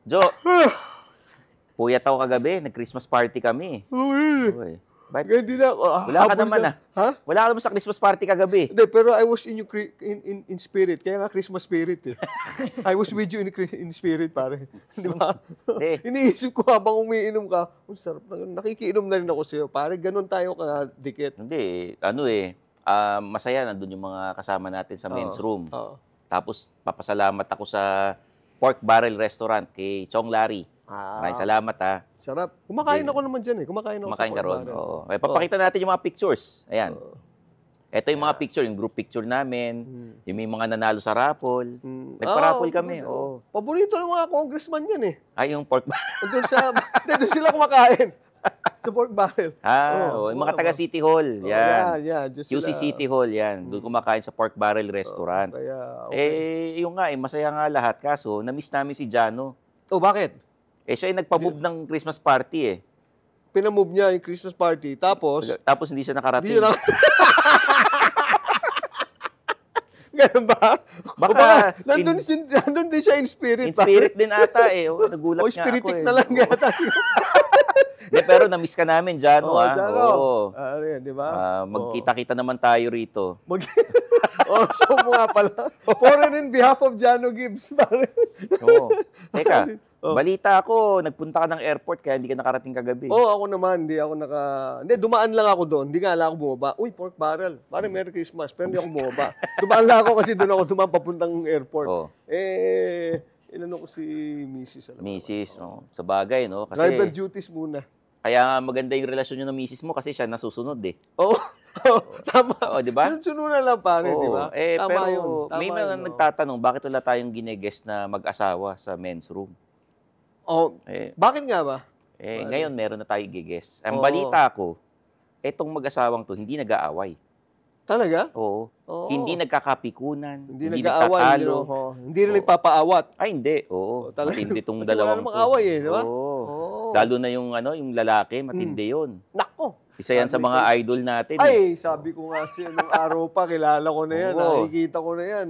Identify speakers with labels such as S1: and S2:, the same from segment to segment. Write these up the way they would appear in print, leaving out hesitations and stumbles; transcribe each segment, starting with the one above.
S1: Jo, puyat ako kagabi. Nag-Christmas party kami. Uy.
S2: Hindi na.
S1: Wala ka naman ha? Wala ka naman sa Christmas party kagabi.
S2: Hindi, pero I was in spirit. Kaya nga Christmas spirit eh. I was with you in spirit, pare. Di ba? Iniisip ko habang umiinom ka, sarap na. Nakikiinom na rin ako sa'yo. Pare, ganun tayo dikit.
S1: Hindi, masaya nandun yung mga kasama natin sa men's room. Tapos, papasalamat ako sa Pork Barrel Restaurant kay Chong Larry. Maraming salamat ha.
S2: Sarap. Kumakain ako naman dyan eh. Kumakain ako
S1: sa Pork Barrel. Oo. Papakita natin yung mga pictures. Ayan. Ito yung mga picture, yung group picture namin. Yung may mga nanalo sa raffle. Nagpa-raffle kami.
S2: Paborito ng mga congressman yan eh.
S1: Ay, yung Pork Barrel.
S2: Doon sila kumakain. Sa Pork Barrel.
S1: Yung mga taga City Hall. Yan. QC
S2: sila.
S1: City Hall. Yan. Doon kumakain sa Pork Barrel Restaurant. Yung nga masaya nga lahat. Kaso, na-miss namin si Jano.
S2: Bakit?
S1: Siya ay nagpa-move ng Christmas party eh.
S2: Pinamove niya yung Christmas party. Tapos
S1: hindi siya nakarating.
S2: Ganun ba?
S1: Baka
S2: nandun din siya in spirit.
S1: In spirit din ata eh. Nagulat nga ako eh.
S2: Spiritic na lang yata.
S1: Pero na-miss ka namin, Jano ha.
S2: Di ba?
S1: Magkita-kita naman tayo rito.
S2: So mo nga pala. For and in behalf of Jano Gibbs.
S1: Teka, balita ako, nagpunta ka ng airport kaya hindi ka nakarating kagabi.
S2: Ako naman, hindi, dumaan lang ako doon. Hindi nga lang ako bumaba. Uy, Pork Barrel. Parang Merry Christmas. Pero hindi ako bumaba. Dumaan lang ako kasi doon ako dumaan papuntang airport. Inano ko si Mrs.
S1: Mrs. Sa bagay, no? Kasi,
S2: driver duties muna.
S1: Kaya maganda yung relasyon nyo ng Mrs. mo kasi siya nasusunod eh.
S2: Tama.
S1: Di ba?
S2: Sunod-sunuran lang pare, di ba?
S1: Pero may mga nagtatanong, bakit wala tayong gine-guest na mag-asawa sa men's room?
S2: Bakit nga ba?
S1: Ngayon meron na tayo i-guest. Ang balita ko, etong mag-asawang to, hindi nag-aaway.
S2: Talaga?
S1: Oo. Hindi nagkakapikunan.
S2: Hindi nag-aaway. Hindi na nagpapaawat.
S1: Ay, hindi. Oo. Matindi itong dalawang to.
S2: Wala namang away eh, di ba?
S1: Lalo na yung lalaki, matindi yun.
S2: Nako.
S1: Isa yan sa mga idol natin.
S2: Sabi ko nga siya, nung araw pa, kilala ko na yan. Nakikita ko na yan.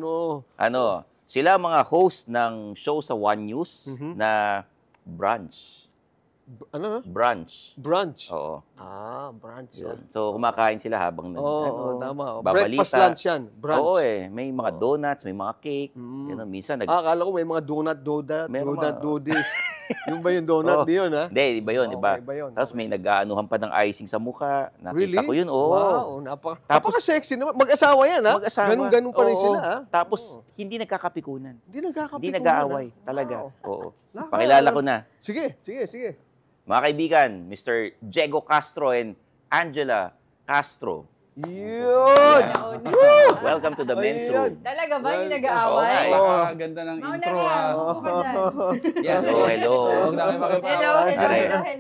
S1: Sila mga host ng show sa One News na Brunch.
S2: Ano?
S1: Brunch.
S2: Brunch?
S1: Oo.
S2: Brunch.
S1: So, kumakain sila habang
S2: tama.
S1: babalita.
S2: Breakfast lunch yan. Brunch.
S1: Oo May mga donuts, may mga cake. Minsan
S2: akala ko may mga donut dodis. Yung ba yung donut? Di yun, ha?
S1: Hindi, iba yun, iba. Tapos may nag-aanuhan pa ng icing sa mukha. Nakita ko yun,
S2: Wow, napaka-sexy naman. Mag-asawa yan, ha?
S1: Mag-asawa.
S2: Ganun pa rin sila, ha?
S1: Tapos, hindi nagkakapikunan.
S2: Hindi
S1: nag-aaway. Talaga. Oo. Pakilala ko na.
S2: Sige.
S1: Mga kaibigan, Mr. Diego Castro and Angela Castro.
S2: Yun!
S1: Welcome to the men's room.
S3: Talaga ba? Hindi nag-aaway?
S4: Napakaganda ng intro.
S1: Hello.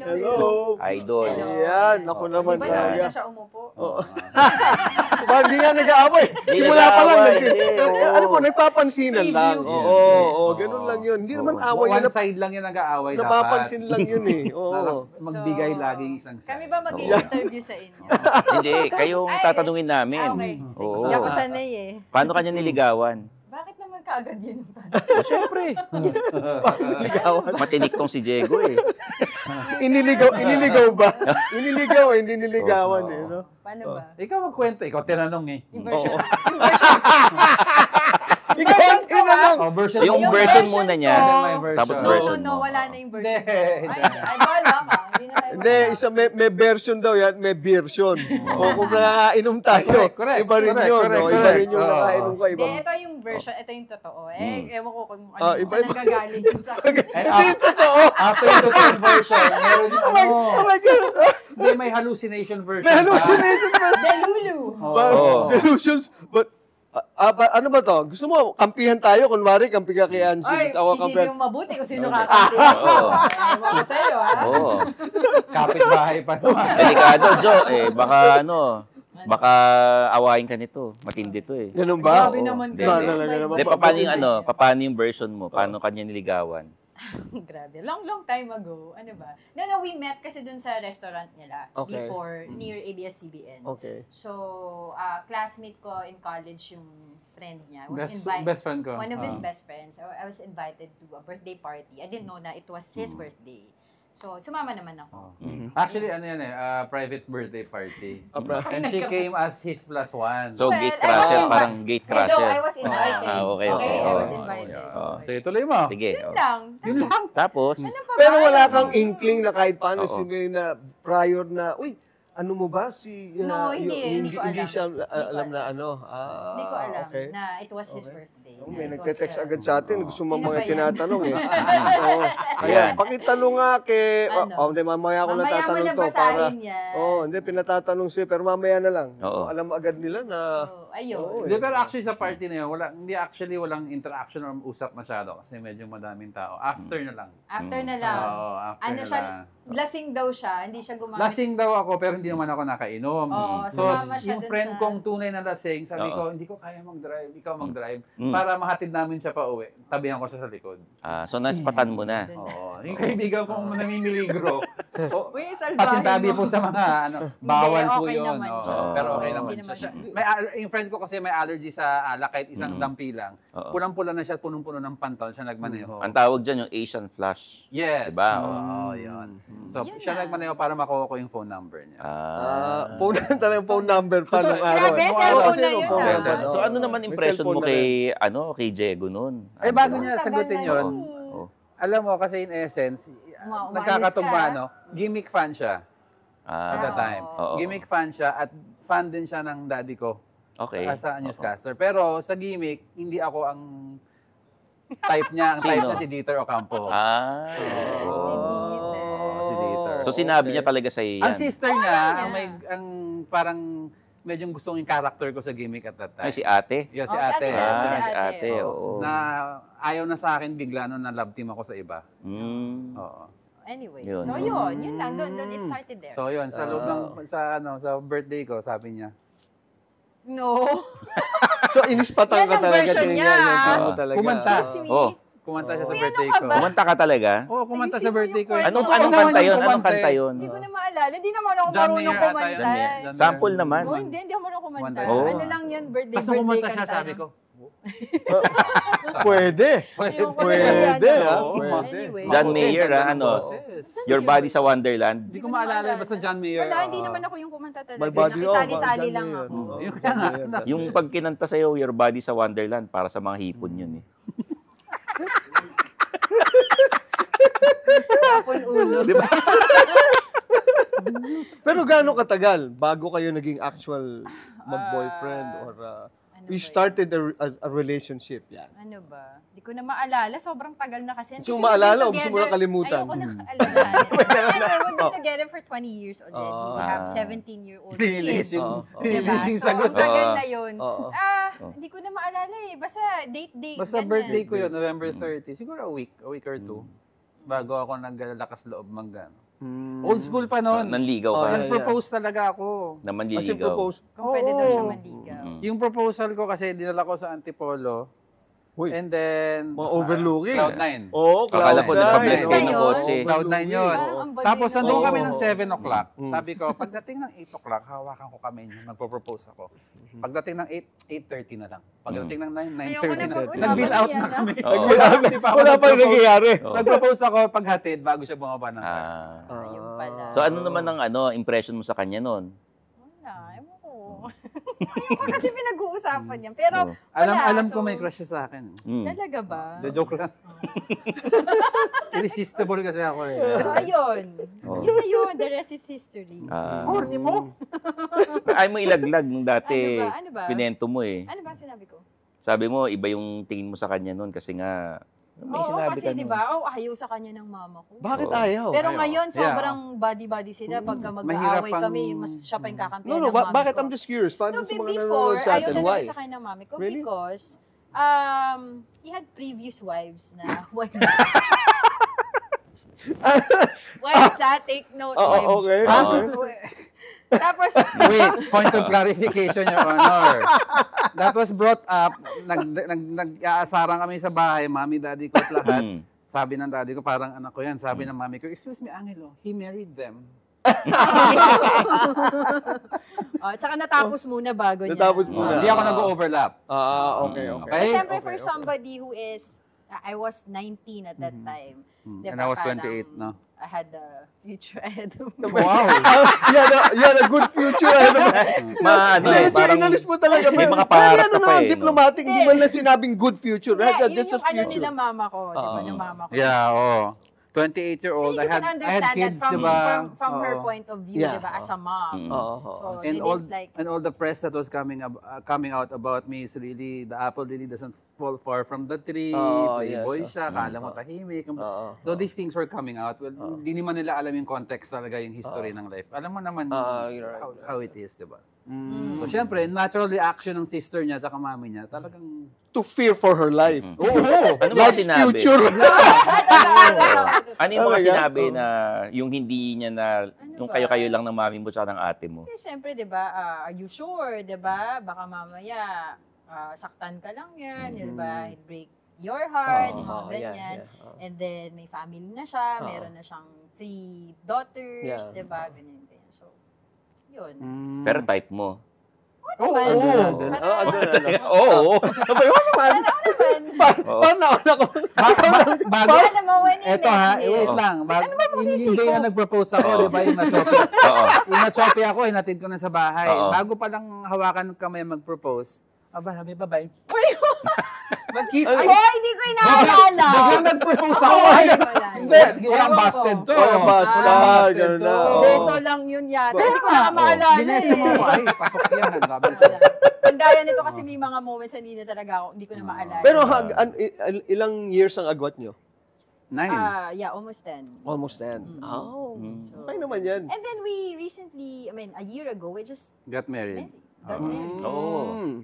S3: Hello.
S1: Idol.
S2: Yan, ako naman.
S3: Di ba naman na siya umupo?
S2: Hindi nga nag-aaway. Simula pa lang. Alam mo, nagpapansinan lang. Ganun lang yun. Hindi naman away.
S4: One side lang yung nag-aaway.
S2: Napapansin lang yun eh.
S4: Magbigay laging isang side.
S3: Kami ba mag-i-interview sa inyo?
S1: Hindi, kayong tatanungin namin.
S3: Okay.
S1: Oo.
S3: Hindi ako sanay eh.
S1: Paano kanya niligawan?
S3: Bakit naman kaagad yun yung tanong?
S1: Siyempre. Matinik tong si Diego eh.
S2: Iniligaw ba? Iniligaw hindi niligawan eh. No?
S3: Paano ba?
S4: Ikaw magkwento. Ikaw tinanong eh.
S3: Inversion.
S2: Ikaw ang tinanong.
S1: Yung version muna niya. Tapos
S3: No,
S1: version mo.
S3: wala na yung version.
S4: Hindi.
S3: Ay, wala ka.
S2: Hindi, may version daw yan, may version. Kung nakainom tayo, iba rin yun. Iba rin yung nakainom ka.
S3: Hindi, ito yung version, ito yung totoo. Ewan ko kung ano nagagaling yun sa akin.
S2: Hindi yung totoo.
S4: After the third version, meron yung
S2: Oh my God.
S4: Hindi, may hallucination version.
S2: May hallucination version.
S3: Delulu.
S2: Delusions. But, ano ba to? Gusto mo, kampihan tayo? Kunwari, kampi ka kay Angie.
S3: Ay, isipin mo mabuti kung sino kakampi. Ewan ko sa'yo, ha?
S1: Oo.
S4: Kapit-bahay pa naman.
S1: Delikado, Jo. Baka awayin ka nito. Matindi to eh.
S2: Ganun ba?
S3: Grabe naman
S1: Hindi, paano yung version mo? Paano kanya niligawan?
S3: Grabe. Long time ago. Ano ba? No, we met kasi dun sa restaurant nila.
S2: Okay.
S3: Before, near ABS-CBN.
S2: Okay.
S3: So, classmate ko in college yung friend niya. Was
S4: Best friend ko.
S3: One of his best friends. I was invited to a birthday party. I didn't know na it was his birthday. So, sumama naman ako.
S4: Actually, ano yan private birthday party. And she came as his +1.
S1: So,
S3: Well,
S1: gate crasher, parang gate crasher.
S3: Hello, I was invited.
S1: Okay.
S3: I was invited.
S4: Sige, tuloy mo.
S1: Sige.
S3: Yun lang.
S4: Yun lang.
S1: Tapos,
S3: Ano pa ba?
S2: Pero wala kang inkling na kahit paano
S1: Oo.
S2: sige na prior na, uy, ano mo ba si
S3: No, hindi ko
S2: hindi
S3: alam.
S2: siya
S3: Hindi ko
S2: alam na
S3: alam.
S2: ano.
S3: Hindi ko alam
S2: okay.
S3: na it was his birthday.
S2: Oh,
S3: na
S2: may
S3: it was
S2: nagte-text
S3: the-
S2: agad sa atin. Gusto mo
S3: Sino
S2: mga
S3: ba yan?
S2: tinatanong eh. Kaya,
S1: Ayan.
S2: pakitanong nga kay...
S3: Ano?
S2: Hindi, mamaya ko na
S3: Mamaya mo
S2: tatanong
S3: na
S2: to. Para,
S3: basahin yan.
S2: hindi, pinatatanong siya. Pero mamaya na lang.
S1: Oo.
S2: Alam agad nila na...
S3: So, ayun.
S2: Oo,
S4: Hindi, pero actually sa party na yun, walang interaction or usap masyado kasi medyo madaming tao. After na lang.
S3: After na lang.
S4: Oo, after
S3: Ano
S4: na
S3: siya,
S4: lang.
S3: lasing daw siya, hindi siya gumamit.
S4: Lasing daw ako pero hindi naman ako nakainom.
S3: Oo,
S4: So,
S3: sumama siya
S4: yung
S3: dun
S4: friend
S3: sa-
S4: kong tunay na lasing, sabi
S1: Oo.
S4: ko, hindi ko kaya mag-drive, ikaw mag-drive.
S1: Mm.
S4: Para mahatid namin siya pa uwi. Tabihan ko siya sa likod.
S1: so naspatan mo na.
S4: Oo. Yung kaibigan kong namimiligro,
S3: Uy, salbahe
S4: pasintabi
S3: mo.
S4: po sa mga, bawal po
S3: okay
S4: yun.
S3: naman
S4: Oo.
S3: siya.
S4: Pero okay
S1: Oo.
S4: naman
S3: Hindi naman
S4: siya.
S3: siya.
S4: Yung friend ko kasi may allergy sa alak kahit isang dampi lang.
S1: Oo.
S4: Pulang-pula na siya, punong-puno ng pantalon siya nagmaneho.
S1: Ang tawag dyan yung Asian flash.
S4: Yes.
S1: Diba?
S4: Oo, yun. So,
S3: Yun
S4: siya
S3: na.
S4: nagmaneho para makuha ko yung phone number niya.
S2: phone talagang phone number pa nung araw.
S3: Grabe,
S2: Nung
S3: cellphone
S2: kasi
S3: na
S2: nung
S3: yun,
S2: phone
S3: ah.
S2: number,
S1: So, ano naman
S2: May
S1: impression
S2: cellphone
S1: mo
S2: na rin.
S1: kay Diego nun?
S4: Bago
S1: Ano?
S4: niya
S3: Tagal
S4: sagutin
S3: na
S4: yun,
S1: Oh.
S4: alam mo kasi in essence,
S3: Umalis
S4: nagkakatugma,
S3: ka.
S4: no? Gimmick fan siya at the
S3: Oo.
S4: time.
S1: Oo.
S4: Gimmick fan siya at fan din siya ng daddy ko
S1: Okay.
S4: sa newscaster. Pero sa gimmick, hindi ako ang type niya. Ang type
S1: Sino?
S4: na si Dieter Ocampo. Si Dieter.
S1: So, sinabi niya talaga sa iyo yan.
S4: Ang sister niya,
S3: niya.
S4: ang parang medyo gustong yung character ko sa gimmick at that time.
S1: Ay, si ate?
S4: Yun, si
S3: Oh, si
S4: ate.
S3: ate daw,
S1: Ah,
S3: si
S1: si
S3: ate.
S1: ate,
S3: Oo.
S1: oo.
S4: Na ayaw na sa akin bigla nung na-love team ako sa iba.
S1: Mm.
S4: Oo.
S3: Anyway,
S1: Yun.
S3: so yun lang. Doon it started there.
S4: So yun, sa loob ng sa birthday ko, sabi niya,
S3: No.
S2: So, inispatan
S3: Yan
S2: ka
S3: ang
S2: talaga.
S3: version
S2: tinignan
S3: niya,
S2: mo
S3: ah.
S2: mo talaga.
S4: Kumanta.
S3: Excuse me.
S1: Oh,
S4: kumanta siya sa
S3: Uy,
S4: birthday
S3: ano ka
S4: ko.
S3: ba?
S1: kumanta ka talaga?
S4: Oo, kumanta
S3: Ayusin
S4: sa
S3: mo
S4: birthday
S3: yung
S4: ko.
S3: kwento.
S1: Anong
S3: Ano
S1: kanta
S4: naman
S1: yun?
S4: yung
S1: Anong
S4: kumanta
S1: kanta
S4: eh?
S1: yun?
S3: Hindi ko na maalala. Hindi naman ako
S4: John
S3: marunong
S4: Mayer ata
S3: kumanta.
S4: yun.
S1: John Mayer.
S4: John Mayer.
S1: Sample naman.
S3: Oh, hindi ako marunong kumanta.
S4: Kumanta.
S1: Oo.
S3: Ano lang yun, birthday,
S4: Tapos kumanta siya,
S3: kanta
S4: sabi
S3: na.
S4: ko,
S2: Pwede.
S3: Ayoko na
S2: Pwede,
S3: yan,
S2: ah.
S3: no?
S2: Pwede.
S3: Anyway.
S1: John Mayer,
S4: ganda ng
S1: ano?
S4: boses.
S1: Your Body sa Wonderland.
S4: Hindi ko maalala, basta John Mayer.
S3: Wala, hindi
S4: oo.
S3: naman ako yung kumanta talaga.
S2: My body,
S3: Nakisali-sali lang ako.
S4: Yung
S1: Yung pag kinanta sa'yo, Your Body sa Wonderland, para sa mga hipon yun eh.
S3: Tapon ulo.
S2: Pero gaano katagal bago kayo naging actual mag-boyfriend or
S3: Ano
S2: you
S3: ba
S2: started a relationship? Yan.
S3: Ano ba? Hindi ko na maalala. Sobrang tagal na kasi.
S2: Gusto mo
S3: Kasi
S2: maalala
S3: we've
S2: o
S3: been
S2: gusto mo na
S3: together-
S2: kalimutan?
S3: Ayoko na alalahanin. Anyway, we've been together for 20 years already. We have 17-year-old
S4: Release
S3: kids.
S4: yung,
S2: Oo.
S3: Diba?
S4: release yung
S3: So,
S4: sagot.
S3: ang tagal
S1: Oo.
S3: na yun.
S2: Oo.
S3: Hindi ko na maalala eh. Basta date.
S4: Basta
S3: ganyan.
S4: birthday ko yun, November 30. Siguro a week or two. Bago ako naglalakas loob mangga. Old school pa noon.
S1: Nanligaw
S2: Oh,
S1: ka.
S2: yeah.
S4: Nag-propose talaga ako.
S1: Na
S2: Kasi
S1: manliligaw.
S2: propose.
S3: Kung pwede daw siya
S4: Oo.
S3: manligaw.
S4: Yung proposal ko kasi dinala ko sa Antipolo.
S2: Uy,
S4: And then...
S2: mga overlooking.
S4: Cloud9.
S2: Oo,
S1: Akala ko naka-bless
S3: kayo ng
S1: kotse.
S4: Cloud9 yun.
S3: Parang ang baliw
S4: Tapos
S3: na-
S4: nandun
S2: Oo.
S4: kami ng 7 o'clock.
S2: Mm.
S4: Sabi ko, pagdating ng 8 o'clock, hawakan ko kami niya. Magpo-propose ako. Pagdating ng 8:30 na lang. Pagdating ng 9,
S3: Ayoko
S4: 9:30
S3: na
S4: na.
S3: pag-usapan
S4: Nag-bill out
S3: yan,
S4: na
S3: ah.
S4: kami.
S1: Oo.
S4: Hindi pa ako
S2: Wala pang
S4: nag-propose.
S2: nangyayari.
S1: Oo.
S4: Nag-propose ako paghatid bago siya bumaba ng car.
S3: Ayun pala.
S1: So ano naman ang impression mo sa kanya noon?
S3: Wala, ewan ko. Kasi pinag-uusapan yan. Pero wala.
S4: Alam ko
S3: so-
S4: may crush siya sa akin.
S3: Talaga ba?
S4: The joke lang. Irresistible kasi ako eh.
S3: So, ayun.
S1: Oh.
S3: Yun. The rest is history.
S4: Horny mo?
S1: Ay mo ilaglag nung dati.
S3: Ano ba?
S1: Pinento mo eh.
S3: Ano ba sinabi ko?
S1: Sabi mo, iba yung tingin mo sa kanya noon kasi nga, may
S3: Oo,
S1: sinabi
S3: kasi
S1: ka
S3: di
S1: nun.
S3: ba? Ayaw sa kanya ng mama ko.
S2: Bakit
S1: Oo.
S2: ayaw?
S3: Pero
S4: Ayaw.
S3: ngayon,
S4: Yeah.
S3: sobrang body-body sila. Pagka
S4: Mahirap
S3: mag-aaway
S4: ang-
S3: kami, mas siya pa yung kakampihan
S2: No,
S3: ng mami
S2: bakit?
S3: ko.
S2: I'm just curious. Paano
S3: No,
S2: sa mga
S3: before,
S2: nanonood sa
S3: ayaw
S2: atin?
S3: na
S2: Why?
S3: sa kanya ng mami ko
S2: Really?
S3: because he had previous wives na wives take note
S2: Oo,
S3: wives.
S2: okay.
S1: Oo.
S3: Tapos,
S4: Wait, point of clarification, Your Honor. That was brought up, nag-aasaran kami sa bahay, mami, daddy ko at lahat.
S1: Mm.
S4: sabi ng daddy ko, parang anak ko yan. Sabi ng mami ko, excuse me, Angelo, he married them.
S3: Tsaka natapos muna bago niya.
S2: Natapos muna.
S4: Hindi ako nag-overlap.
S2: Okay.
S4: Okay.
S3: Siyempre, for somebody who is, I was 19 at that time.
S4: And I was 28, no?
S3: I had a future ahead of me.
S4: Wow!
S2: You had a good future.
S1: Parang
S2: inalis mo talaga.
S1: may mga pangarap ka pa
S2: diplomatic, di man lang sinabing good future.
S3: Yeah,
S2: Just
S3: yun
S2: a
S3: yung
S2: future.
S3: nila mama ko. Diba, ng mama ko.
S4: Yeah, 28-year-old.
S3: You can understand
S4: kids,
S3: that
S4: diba?
S3: from her point of view,
S2: Yeah.
S3: diba, as a mom. So,
S4: And
S3: they
S4: all,
S3: didn't like...
S4: and all the press that was coming out about me is really, the apple really doesn't fall far from the tree. Playboy siya, kala mo tahimik. So these things were coming out. Well, hindi naman nila alam yung context talaga, yung history ng life. Alam mo naman how it is, diba? So syempre, natural reaction ng sister niya at mami niya, talagang...
S2: To fear for her life.
S1: Ano ba sinabi?
S2: Future.
S1: Ano yung mga sinabi na yung hindi niya na, yung kayo-kayo lang ng mami mo tsaka ng ate mo?
S3: Siyempre, diba, are you sure, diba? Baka mamaya, saktan ka lang yan, diba? It break your heart, mga ganyan. And then, may family na siya, meron na siyang 3 daughters, diba? Ganyan. So, yun.
S1: Pero type mo.
S3: Oo.
S1: Oo.
S2: Paano ako?
S4: Bago,
S3: Alam mo, when you
S4: eto ha,
S3: met
S4: wait
S3: him,
S4: lang. Hindi nga nag-propose ako, di ba? Yung na-choppy ako, hinatid ko na sa bahay. Bago pa lang hawakan kamay mag-propose, sabi, bye-bye. Mag-kiss.
S3: Ay, hindi ko inaalala.
S4: Biglang nag-propose ako. Hindi, walang busted to.
S2: Walang busted. Ganun na.
S3: Beso lang yun yata. Hindi ko na maalala
S4: Binesa mo ako. Ay, pasok yan.
S3: Tandaan nito kasi may mga moments na hindi na talaga ako, hindi ko na maalala.
S2: Pero ilang years ang agwat nyo?
S4: 9.
S3: Yeah, almost 10.
S2: Almost 10.
S3: So,
S2: Okay naman yan.
S3: and then we recently, a year ago, we just
S4: Got married.
S3: got married.
S1: Oo.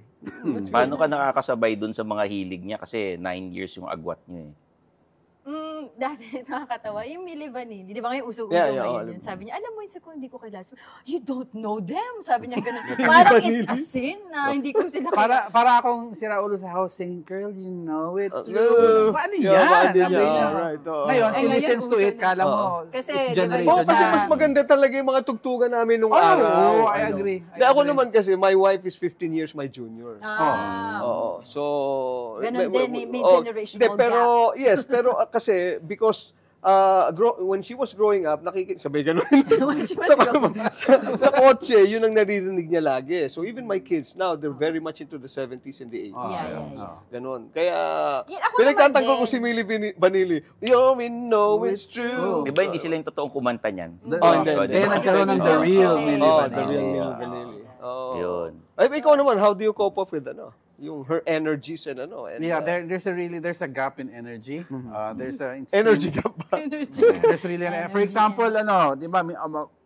S1: Paano ka nakakasabay dun sa mga hilig niya? Kasi 9 years yung agwat niyo eh.
S3: Dati nakakatawa. Yung Milli Vanilli, di ba ngayon uso-uso
S2: Yeah,
S3: ngayon yun? Sabi niya, alam mo yun, hindi ko kilala. You don't know them. Sabi niya ganun. Parang it's a sin na hindi ko sila kilala.
S4: Para akong si Raulo sa housing, girl, you know it's true. Paano yan?
S2: Paano yan?
S4: Sabi niya.
S2: Alright.
S4: Ngayon,
S3: Ay,
S4: she listens to
S3: uso
S4: it,
S3: na.
S4: kala mo,
S3: Kasi,
S4: it's
S3: di ba,
S4: generation
S3: yung
S2: Kasi
S3: sa-
S2: mas maganda talaga yung mga tugtugan namin nung araw.
S4: I agree.
S2: Ako naman kasi, my wife is 15 years my junior.
S3: Ah.
S2: So,
S3: Ganun din, may generational
S2: pero, yes, pero kasi, because, when she was growing up, sabay ganun. sa kotse, yun ang naririnig niya lagi. So, even my kids now, they're very much into the 70s and the 80s.
S3: Yeah.
S2: Ganon. Kaya,
S3: Ako
S2: pinagtatanggol
S3: naman
S2: ko si Milli Vanilli. You know it's true.
S1: Di ba hindi sila yung totoong kumanta niyan?
S2: Hindi.
S4: Kaya nagkaroon ng The Real Milli
S2: The real
S4: Vanilli.
S2: Milli Vanilli.
S1: Yun.
S2: Ay, ikaw naman, how do you cope up with yung her energies and and
S4: Yeah, there's a gap in energy. There's a
S2: energy gap ba?
S4: There's really for example, di ba,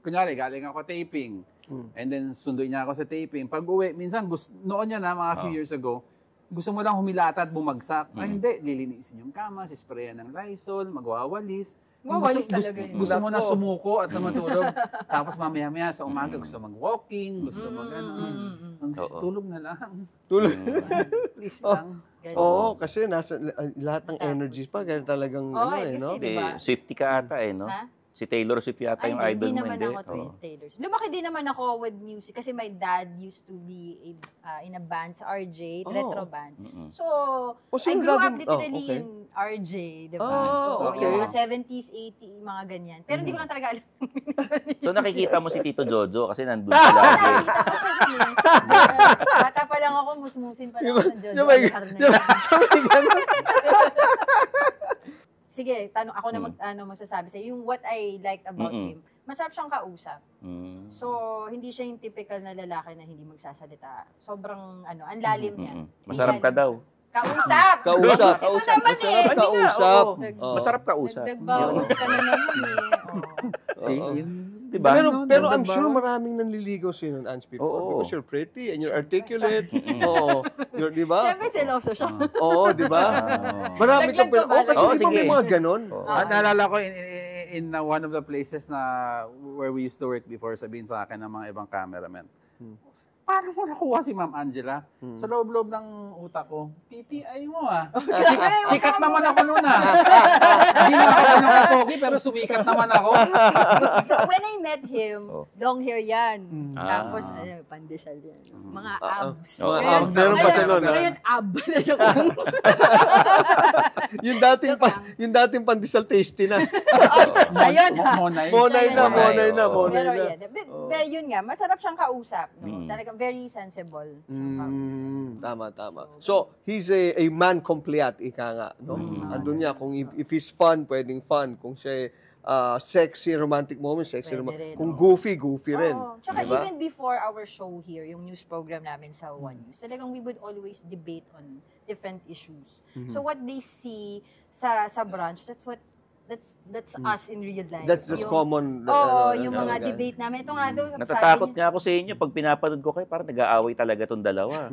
S4: kunyari galing ako taping. And then sunduin niya ako sa taping. Pag-uwi, minsan noon yan mga few years ago, gusto mo lang humilata at bumagsak. Ay hindi, lilinisin yung kama, sisprayan ng Lysol, magwawalis.
S3: Wawalis talaga yun.
S4: Gusto mo na sumuko at matulog. Tapos mamaya-maya sa umaga gusto mag-walking, gusto tulog na lang.
S2: Tulog.
S4: Please lang.
S2: Oo, kasi nasa lahat ng energies pa, kaya talagang
S3: kasi
S2: no?
S3: diba?
S1: Swiftie ka ata eh, no?
S3: Ha?
S1: Si Taylor Swift yata yung idol mo,
S3: naman
S1: hindi?
S3: ako Taylor Swift. Lumaki din naman ako with music kasi my dad used to be in a band sa RJ, retro band. So, I grew up literally in RJ, di ba? So, yung mga 70s, 80s, mga ganyan. Pero hindi ko lang talaga alam.
S1: So, nakikita mo si Tito Jojo kasi nandun siya lagi.
S3: Nakita ko siya bata pa lang ako, musmusin pa lang ako ng Jojo. Sige, ako na magsasabi sa yung what I liked about him. Masarap siyang kausap. So, hindi siya yung typical na lalaki na hindi magsasalita. Sobrang, ang lalim niya.
S1: Masarap ka daw.
S3: Kausap!
S2: Kausap.
S1: Masarap kausap.
S3: Nagbawas ka na naman eh.
S1: Diba?
S2: Pero I'm sure maraming nanliligaw sa'yo ng Ange before because you're pretty and you're articulate. Oo. Di ba?
S3: Siyempre, seloso siya.
S2: Oo, di ba? Marami kang kasi di ba may mga ganon?
S4: At naalala ko in one of the places na where we used to work before, sabihin sa akin ng mga ibang cameraman, paano mo nakuha si Ma'am Angela? Sa loob-loob ng utak ko, PTI mo Sikat naman ako noon Hindi na ako ganun pogi, pero sumikat naman ako.
S3: So when I met him, long hair yan. Tapos, pandesal yan. Mga abs.
S2: Meron pa siya nun.
S3: Ngayon, ab na siya.
S2: Yung dating pandesal tasty na.
S3: Ayun
S4: Monay
S2: na.
S3: Pero yun nga, masarap siyang kausap. Talagang very sensible.
S2: Tama. So, he's a man complete, ika nga. No? Andun niya, kung if he's fun, pwedeng fun. Kung siya sexy, romantic moments, sexy, kung goofy rin.
S3: Tsaka even before our show here, yung news program namin sa One News, talagang we would always debate on different issues. So what they see sa brunch, that's us in real life.
S2: That's common.
S3: Yung mga debate namin. Ito nga daw.
S1: Natatakot nga ako sa inyo. Pag pinapanood ko kayo, parang nag-aaway talaga tong dalawa.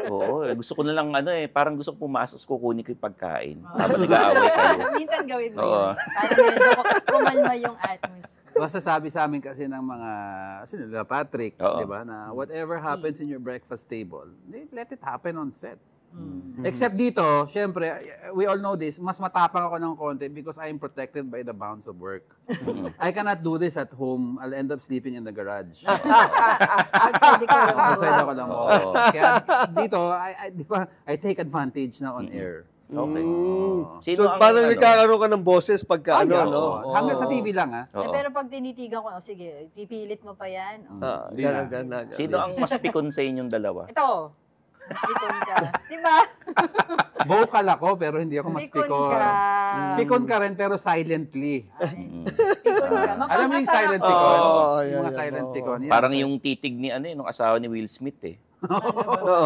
S1: Oo. Gusto ko na lang, parang gusto ko pumasok, kukunin ko yung pagkain. Habang nag-aaway kayo.
S3: Minsan gawin mo yun. Parang medyo kumalma yung atmosphere.
S4: Masasabi sa amin kasi ng mga, sino, Patrick, di ba, na whatever happens in your breakfast table, let it happen on set. Except dito, syempre, we all know this, mas matapang ako ng konti because I'm protected by the bounds of work. I cannot do this at home. I'll end up sleeping in the garage.
S3: Outside
S4: ako lang. Kaya dito, I take advantage na on air.
S1: Okay.
S2: So, parang nagkakaroon ka ng boses pagka
S4: Hanggang sa TV lang,
S3: Pero pag tinitigan ko, sige, pipilit mo pa yan.
S2: Ganun.
S1: Sino ang mas pikon sa inyong dalawa?
S3: Ito. Mas pikon ka. Diba?
S4: Vocal ako, pero hindi ako mas pikon. Pikon ka rin, pero silently.
S3: Pikon ka.
S4: Alam mo yung silent pikon? Yung mga silent pikon.
S1: Parang yung titig ni nung asawa ni Will Smith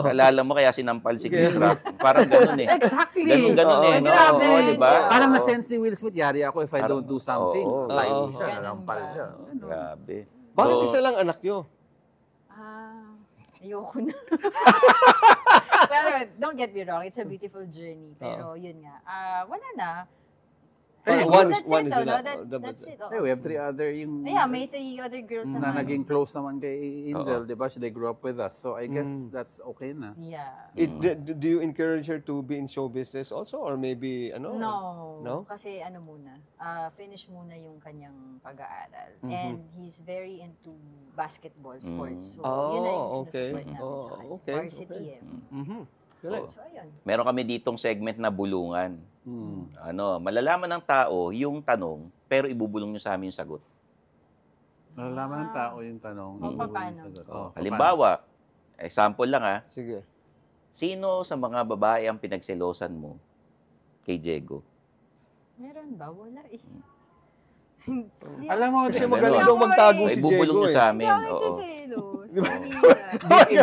S1: Alala mo kaya sinampal si Chris Rock. Parang ganun
S4: Exactly.
S1: Ganun
S3: Grabe.
S1: Diba?
S4: Parang na-sense ni Will Smith, yari ako if I don't do something. Tayo siya, nalampal siya.
S1: Grabe.
S2: Bakit isa lang anak nyo?
S3: Ayoko na. Well, don't get me wrong, it's a beautiful journey. Pero yun nga, wala na.
S2: One is enough.
S3: That's it.
S4: We have 3 other yung...
S3: may 3 other girls
S4: na
S3: naman.
S4: naging close naman kay Angel, di ba? They grew up with us. So I guess that's okay na.
S3: Yeah.
S2: Do you encourage her to be in show business also? Or maybe,
S3: No? Kasi muna, finish muna yung kanyang pag-aaral. And he's very into basketball sports. So, yun na yung sinusupport namin sa kanya. Varsity So, ayun.
S1: Meron kami ditong segment na bulungan. Malalaman ng tao yung tanong, pero ibubulong nyo sa amin yung sagot.
S4: Malalaman ng tao yung tanong.
S3: Paano?
S1: Halimbawa, example lang
S2: Sige.
S1: Sino sa mga babae ang pinagselosan mo kay Diego?
S3: Meron ba? Wala
S4: Alam mo,
S2: kasi magaling daw magtago si Diego.
S1: Ibubulong nyo sa amin.
S3: Hindi ako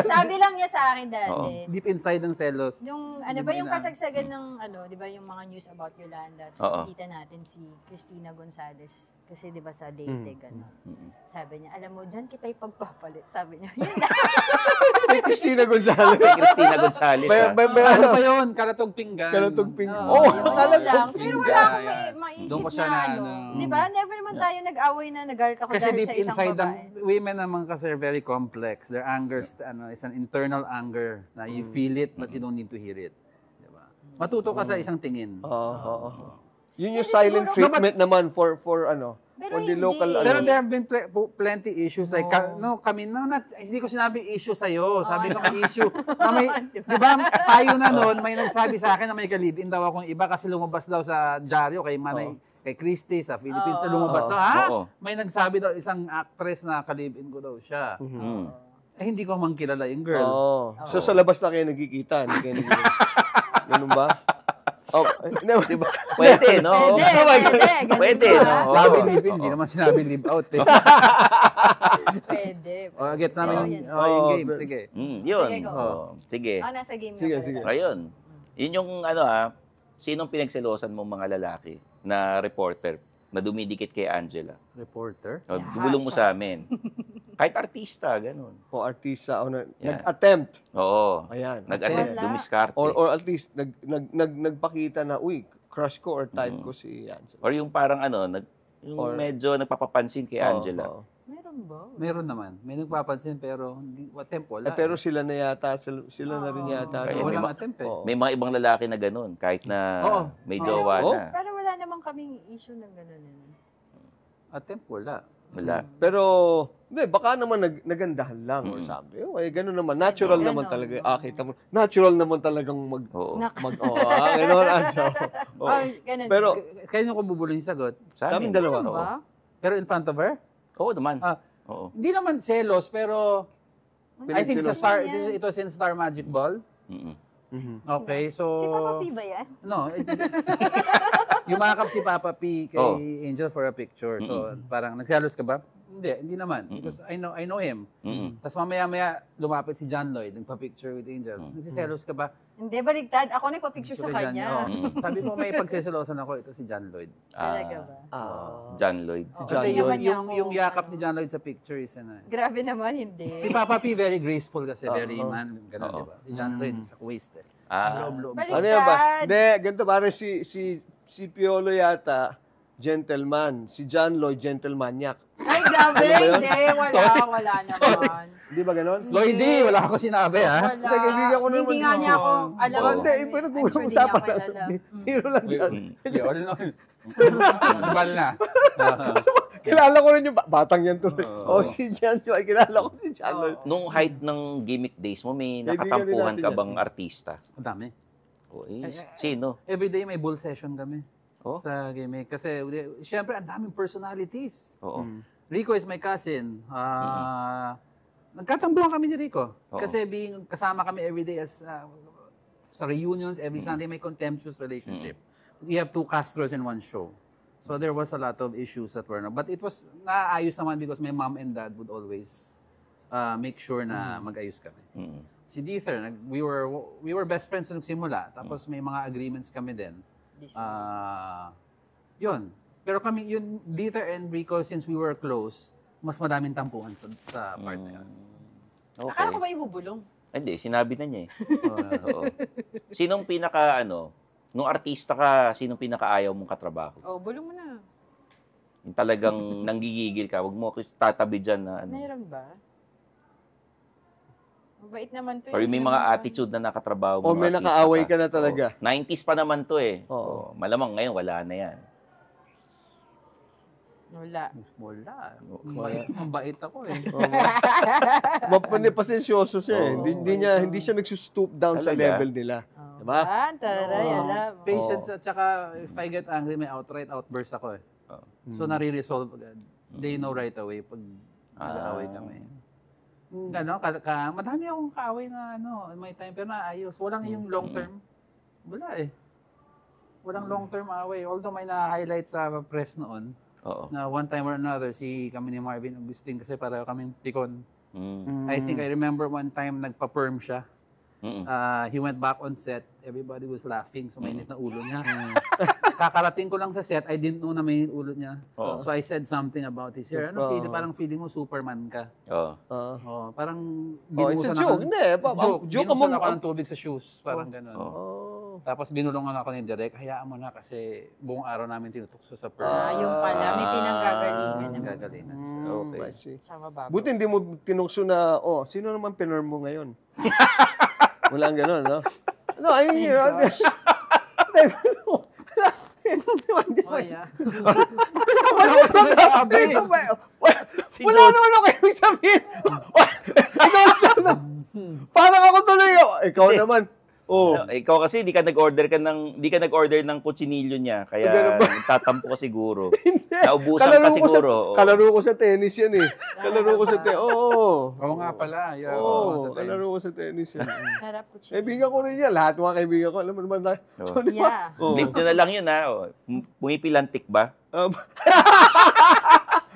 S3: Sabi lang niya sa akin dati.
S4: Deep inside ng selos.
S3: Yung, yung kasagsagan ng, di ba, yung mga news about Yolanda. So, nakita natin si Cristina Gonzalez. Kasi, di ba, sa Dating, Sabi niya, alam mo, dyan kita ipagpapalit. Sabi niya, yun na.
S2: Cristina Gonzalez.
S1: Cristina Gonzalez.
S4: Ano pa yun? Karatog pinggan.
S2: Karatog pinggan.
S3: Lang. Pero wala akong maisip na, di ba? Never naman tayo nag-away na nagalit ako
S4: kasi
S3: dahil
S4: deep
S3: sa isang
S4: inside
S3: babae.
S4: Women naman kasi are very complex. Their anger is an internal anger na you feel it but you don't need to hear it. Diba? Matuto ka sa isang tingin.
S2: Yun yung silent treatment naman for
S3: Pero
S2: the local.
S4: Pero there have been plenty issues like hindi ko sinabi issue sa iyo. Sabi ko may issue. Di ba? Tayo na noon may nagsabi sa akin na may kalibin daw akong iba kasi lumabas daw sa dyaryo kay Manay kay Christy sa Philippines na lumabas daw. May nagsabi daw isang actress na kalibin ko daw siya. Hindi ko man kilala yung girl.
S2: So sa labas na kayo nagkikita, hindi kayo nagkikita. Ganun ba?
S1: Diba? Pwede, no? Pwede, no?
S4: Sabi live-in, hindi naman sinabi live-out.
S3: Pwede.
S4: Gets namin yung game. Sige.
S1: Yun. Sige.
S3: Nasa game na.
S2: Sige.
S1: Ayun. Yun yung sinong pinagselosan mong mga lalaki na reporter na dumidikit kay Angela?
S4: Reporter?
S1: Bulong mo sa amin. Kahit artista, ganun.
S2: Artista. Nag-attempt.
S1: Oo.
S2: Ayan.
S1: Nag-attempt, dumiskarte.
S2: Or at least, nagpakita na, crush ko or type ko si Angela.
S1: Or yung parang yung medyo nagpapapansin kay Angela.
S3: Meron ba?
S4: Meron naman. May nagpapansin pero attempt wala.
S2: Pero sila na yata, sila na rin yata.
S1: Kaya
S4: Walang
S1: may
S4: attempt
S1: May mga ibang lalaki na ganun, kahit na may jowa na.
S3: Pero wala naman kaming issue ng gano'n.
S4: Attempt wala.
S1: Wala.
S2: Pero, baka naman nagandahan lang or sabi. Ganun naman. Natural naman talaga. Kita mo. Natural naman talagang ganun.
S3: Ganun.
S2: Pero,
S4: Kaya ko bubulong yung sagot.
S2: sa amin dalawa.
S3: ba?
S4: Pero in front of her?
S1: Oo naman. Oo.
S4: Hindi naman selos, pero I think
S2: Pinagselos.
S4: ito in Star Magic Ball. Okay, so...
S3: Si Papa P ba yan?
S4: No. Yumakap si Papa P kay Angel for a picture. So, parang nagselos ka ba? Hindi naman. Because I know him. Tapos mamaya-maya lumapit si John Lloyd, nagpa-picture with Angel. Nagsiselos ka ba?
S3: Hindi, baligtad. Ako nagpa-picture sa kanya.
S4: Sabi ko, may pagsiselosan ako, ito si John Lloyd.
S3: Talaga ba?
S1: John Lloyd.
S4: Kasi yung yakap ni John Lloyd sa picture is
S3: Grabe naman, hindi.
S4: Si Papa P very graceful kasi, very man, gano'n, di ba? Si John Lloyd, sa waist eh. Loob-loob.
S2: Ano yan ba? Hindi, ganito parang si Piolo yata, gentleman. Si John Lloyd, gentlemaniac.
S3: Ay, grabe. Hindi, wala naman.
S2: Di ba ganon?
S4: Lloydie, wala ako sinabi, ha?
S3: Wala.
S2: Kaibigan ko naman
S3: Hindi nga niya ako alam.
S2: Hindi, pinag-uusapan lang. Tiro lang dyan.
S4: All in all. Bal na.
S2: Kilala ko rin yung batang yan tuloy. Si John Lloyd. Kilala ko si John Lloyd.
S1: Nung height ng gimmick days mo, may nakatampuhan ka bang artista?
S4: Ang dami.
S1: Sino?
S4: Everyday may bull session kami. Sa gimmick. Kasi, syempre, ang daming personalities.
S1: Oo.
S4: Rico is my cousin. Nagkatambuhan kami ni Rico. Kasi kasama kami everyday as sa reunions, every Sunday may contemptuous relationship. We have 2 Castros in one show. So there was a lot of issues that were but it was naayos naman because my mom and dad would always make sure na mag-ayos kami. Si Dieter, we were best friends nung simula. Tapos may mga agreements kami din. Yun. Pero kami, yun, Dieter and Rico, since we were close, mas madaming tampuhan sa part na yun.
S1: Okay.
S3: Akala ko ba ibubulong?
S1: Hindi, sinabi na niya eh. Oo. Sinong pinaka, nung artista ka, sinong pinakaayaw mong katrabaho?
S3: Bulong mo na.
S1: Yung talagang nanggigigil ka, wag mo ako tatabi dyan na
S3: Meron ba? Mabait naman to.
S1: Or may mga attitude na nakatrabaho mo.
S2: O may nakaaway ka na talaga.
S1: 90s pa naman to eh.
S2: Oo.
S1: Malamang ngayon, wala na yan.
S3: Wala.
S4: Mabait ako eh.
S2: Pasensyoso siya eh. Hindi siya nagsustoop down sa level nila. Diba?
S3: Taray, alam.
S4: Patience at saka if I get angry, may outright outburst ako eh. So nare-resolve agad. They know right away pag nag-aaway kami. Madami akong kaaway na may time pero naayos. Walang yung long term. Wala eh. Walang long term away. Although may na-highlight sa press noon. Na one time or another, kami ni Marvin Agustin kasi para kaming pikon. I think I remember one time nagpa-perm siya. He went back on set. Everybody was laughing. So mainit na ulo niya. Kakarating ko lang sa set, I didn't know na mainit ulo niya. So I said something about his hair. Parang feeling mo Superman ka. Parang
S2: it's a joke.
S4: Binusan ako ng tubig sa shoes. Parang gano'n. Tapos binulungan ako ni Direk, hayaan mo na kasi buong araw namin tinutukso sa perm.
S3: Yung pala, may pinanggagalingan naman.
S4: Gagalingan.
S2: Okay.
S3: Sama babo.
S2: Buti hindi mo tinukso na, sino naman pinorm mo ngayon? Walang gano'n, no? No, I mean, wala naman ako ibig sabihin. Parang ako tuloy. Ikaw naman.
S1: Ikaw kasi di ka nag-order ng kutsinilyo niya kaya nagtatampo ka siguro. Naubusan ka siguro.
S2: Kalaro ko sa tennis yan eh. Kalaro ko sa tennis.
S4: Oo nga pala.
S2: Kalaro ko sa tennis yan.
S3: Sarap kutsilyo.
S2: Kaibigan ko rin yan. Lahat mga kaibigan ko. Alam mo naman tayo.
S3: Yeah.
S1: Link nyo na lang yun ha. Pumipilantik ba?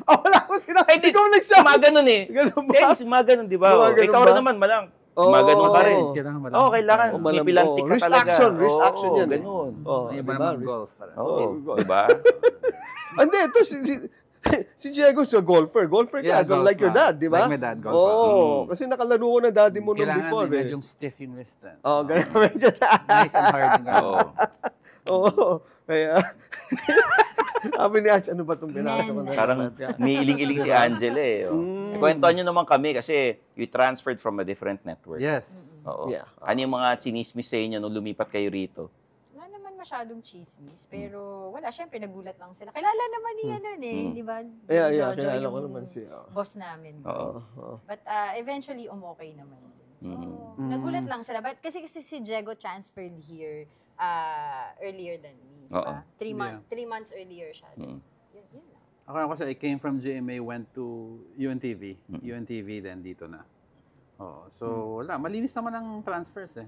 S2: Wala ko sinabi. Ikaw nagsabi.
S1: Mga ganun eh.
S2: Ganun ba?
S1: Yes, mga ganun, di ba? Ikaw rin naman, malang. Mga ganun pa rin. Kailangan. Pumipilantik ka talaga.
S2: Risk action yan.
S1: Ganun.
S4: Iba naman golf.
S1: Di ba?
S2: Hindi, ito si Diego sa golfer. Golfer ka, like your dad, di ba?
S4: Like my dad, golfer.
S2: Kasi nakalaro ko na daddy mo nung before.
S4: Kailangan medyo stiff yung wrist.
S2: Ganun.
S4: Nice and hard.
S2: Oo. Kaya, sabi ni Ange, ano ba itong binasa ko na?
S1: Parang umiiling-iling si Angela eh. Kwentuhan nyo naman kami kasi you transferred from a different network.
S4: Yes.
S1: Oo.
S2: Yeah.
S1: Ano yung mga chinismis sa inyo nung lumipat kayo rito?
S3: Wala naman masyadong chismis, pero wala, syempre nagulat lang sila. Kilala naman niya nun eh, di ba?
S2: Yeah,
S3: Jojo,
S2: kilala ko
S3: yung
S2: naman siya.
S3: boss namin.
S1: Oo.
S3: But eventually, umokay naman. So, nagulat lang sila. But kasi si Diego transferred here earlier than me.
S1: Oo.
S3: Diba? 3 months earlier siya. Yun lang.
S4: Ako kasi I came from GMA, went to UNTV. UNTV, then dito na. Oh, so wala, malinis naman ang transfers eh.